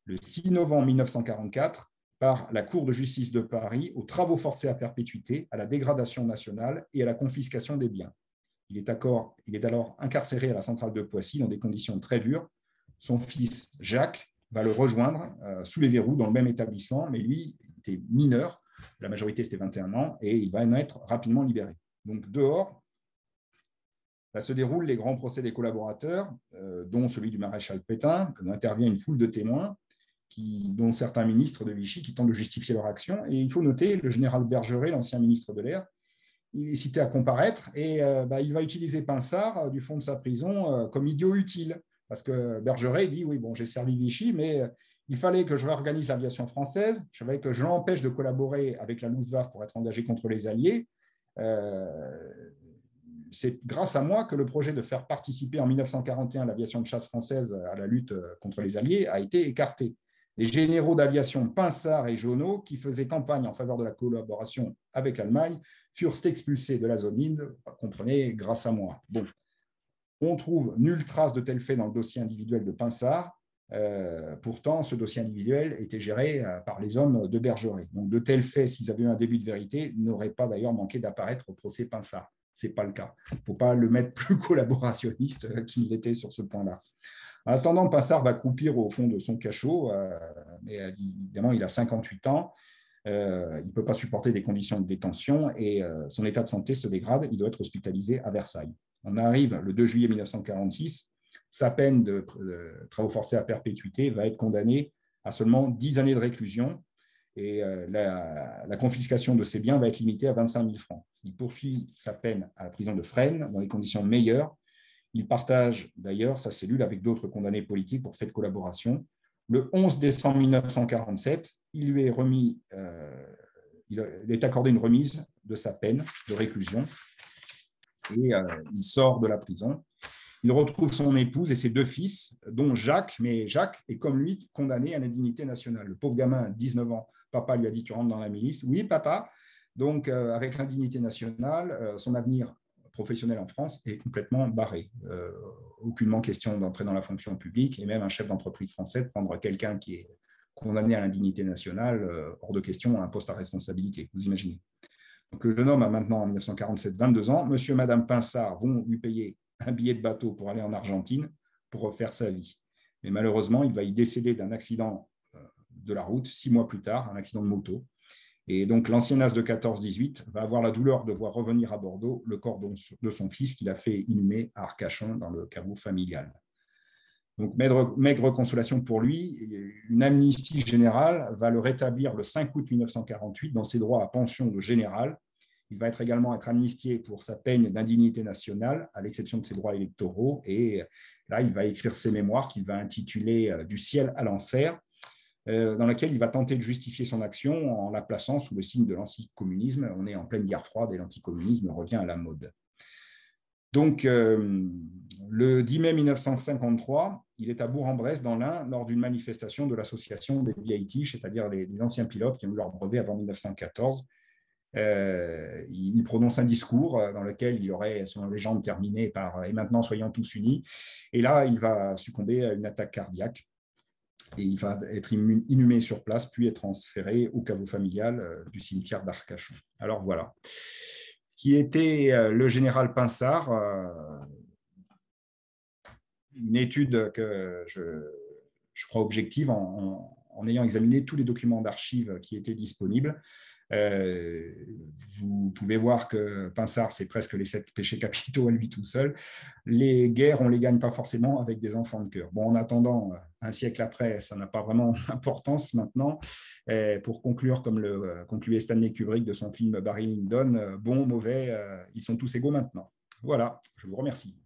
le 6 novembre 1944 par la Cour de justice de Paris aux travaux forcés à perpétuité, à la dégradation nationale et à la confiscation des biens. Il est alors incarcéré à la centrale de Poissy dans des conditions très dures. Son fils Jacques va le rejoindre sous les verrous dans le même établissement, mais lui, il était mineur, la majorité c'était 21 ans, et il va en être rapidement libéré. Donc dehors, là se déroulent les grands procès des collaborateurs, dont celui du maréchal Pétain, où intervient une foule de témoins, dont certains ministres de Vichy qui tentent de justifier leur action. Et il faut noter, le général Bergeret, l'ancien ministre de l'Air, il est cité à comparaître et il va utiliser Pinsard du fond de sa prison comme idiot utile. Parce que Bergeret dit, oui, bon, j'ai servi Vichy, mais il fallait que je réorganise l'aviation française, il fallait que je l'empêche de collaborer avec la Luftwaffe pour être engagé contre les Alliés. C'est grâce à moi que le projet de faire participer en 1941 l'aviation de chasse française à la lutte contre les Alliés a été écarté. Les généraux d'aviation Pinsard et Jonot, qui faisaient campagne en faveur de la collaboration avec l'Allemagne, furent expulsés de la zone libre, comprenez, grâce à moi. Bon, on trouve nulle trace de tel fait dans le dossier individuel de Pinsard. Pourtant, ce dossier individuel était géré par les hommes de Bergeret. Donc, de tels faits, s'ils avaient eu un début de vérité, n'auraient pas d'ailleurs manqué d'apparaître au procès Pinsard. Ce n'est pas le cas. Il ne faut pas le mettre plus collaborationniste qu'il l'était sur ce point-là. En attendant, Pinsard va croupir au fond de son cachot, mais évidemment, il a 58 ans, il ne peut pas supporter des conditions de détention et son état de santé se dégrade, il doit être hospitalisé à Versailles. On arrive le 2 juillet 1946, sa peine de travaux forcés à perpétuité va être condamnée à seulement 10 années de réclusion et la confiscation de ses biens va être limitée à 25 000 francs. Il poursuit sa peine à la prison de Fresnes dans des conditions meilleures. Il partage d'ailleurs sa cellule avec d'autres condamnés politiques pour fait de collaboration. Le 11 décembre 1947, il lui est accordé une remise de sa peine de réclusion et il sort de la prison. Il retrouve son épouse et ses 2 fils, dont Jacques, mais Jacques est comme lui condamné à l'indignité nationale. Le pauvre gamin, 19 ans, papa lui a dit « tu rentres dans la milice ». Oui, papa. Donc, avec l'indignité nationale, son avenir professionnel en France est complètement barré. Aucunement question d'entrer dans la fonction publique et même un chef d'entreprise français de prendre quelqu'un qui est condamné à l'indignité nationale, hors de question, à un poste à responsabilité, vous imaginez. Donc, le jeune homme a maintenant, en 1947, 22 ans. Monsieur et Madame Pinsard vont lui payer un billet de bateau pour aller en Argentine pour refaire sa vie. Mais malheureusement, il va y décéder d'un accident de la route 6 mois plus tard, un accident de moto. Et donc, l'ancien as de 14-18 va avoir la douleur de voir revenir à Bordeaux le corps de son fils qu'il a fait inhumer à Arcachon dans le caveau familial. Donc, maigre consolation pour lui, une amnistie générale va le rétablir le 5 août 1948 dans ses droits à pension de général. Il va également être amnistié pour sa peine d'indignité nationale, à l'exception de ses droits électoraux. Et là, il va écrire ses mémoires qu'il va intituler « Du ciel à l'enfer », dans laquelle il va tenter de justifier son action en la plaçant sous le signe de l'anticommunisme. On est en pleine guerre froide et l'anticommunisme revient à la mode. Donc, le 10 mai 1953, il est à Bourg-en-Bresse, dans l'Ain, lors d'une manifestation de l'association des VIT, c'est-à-dire des anciens pilotes qui ont eu leur brevet avant 1914. Il prononce un discours dans lequel il aurait, selon la légende, terminé par « Et maintenant, soyons tous unis ». Et là, il va succomber à une attaque cardiaque et il va être inhumé sur place, puis être transféré au caveau familial du cimetière d'Arcachon. Alors voilà. Qui était le général Pinsard, une étude que je crois objective en ayant examiné tous les documents d'archives qui étaient disponibles. Vous pouvez voir que Pinsard, c'est presque les 7 péchés capitaux à lui tout seul. Les guerres, on ne les gagne pas forcément avec des enfants de cœur. Bon, en attendant, un siècle après, ça n'a pas vraiment d'importance maintenant. Pour conclure, comme le concluait Stanley Kubrick de son film Barry Lyndon, bon, mauvais, ils sont tous égaux maintenant. Voilà, je vous remercie.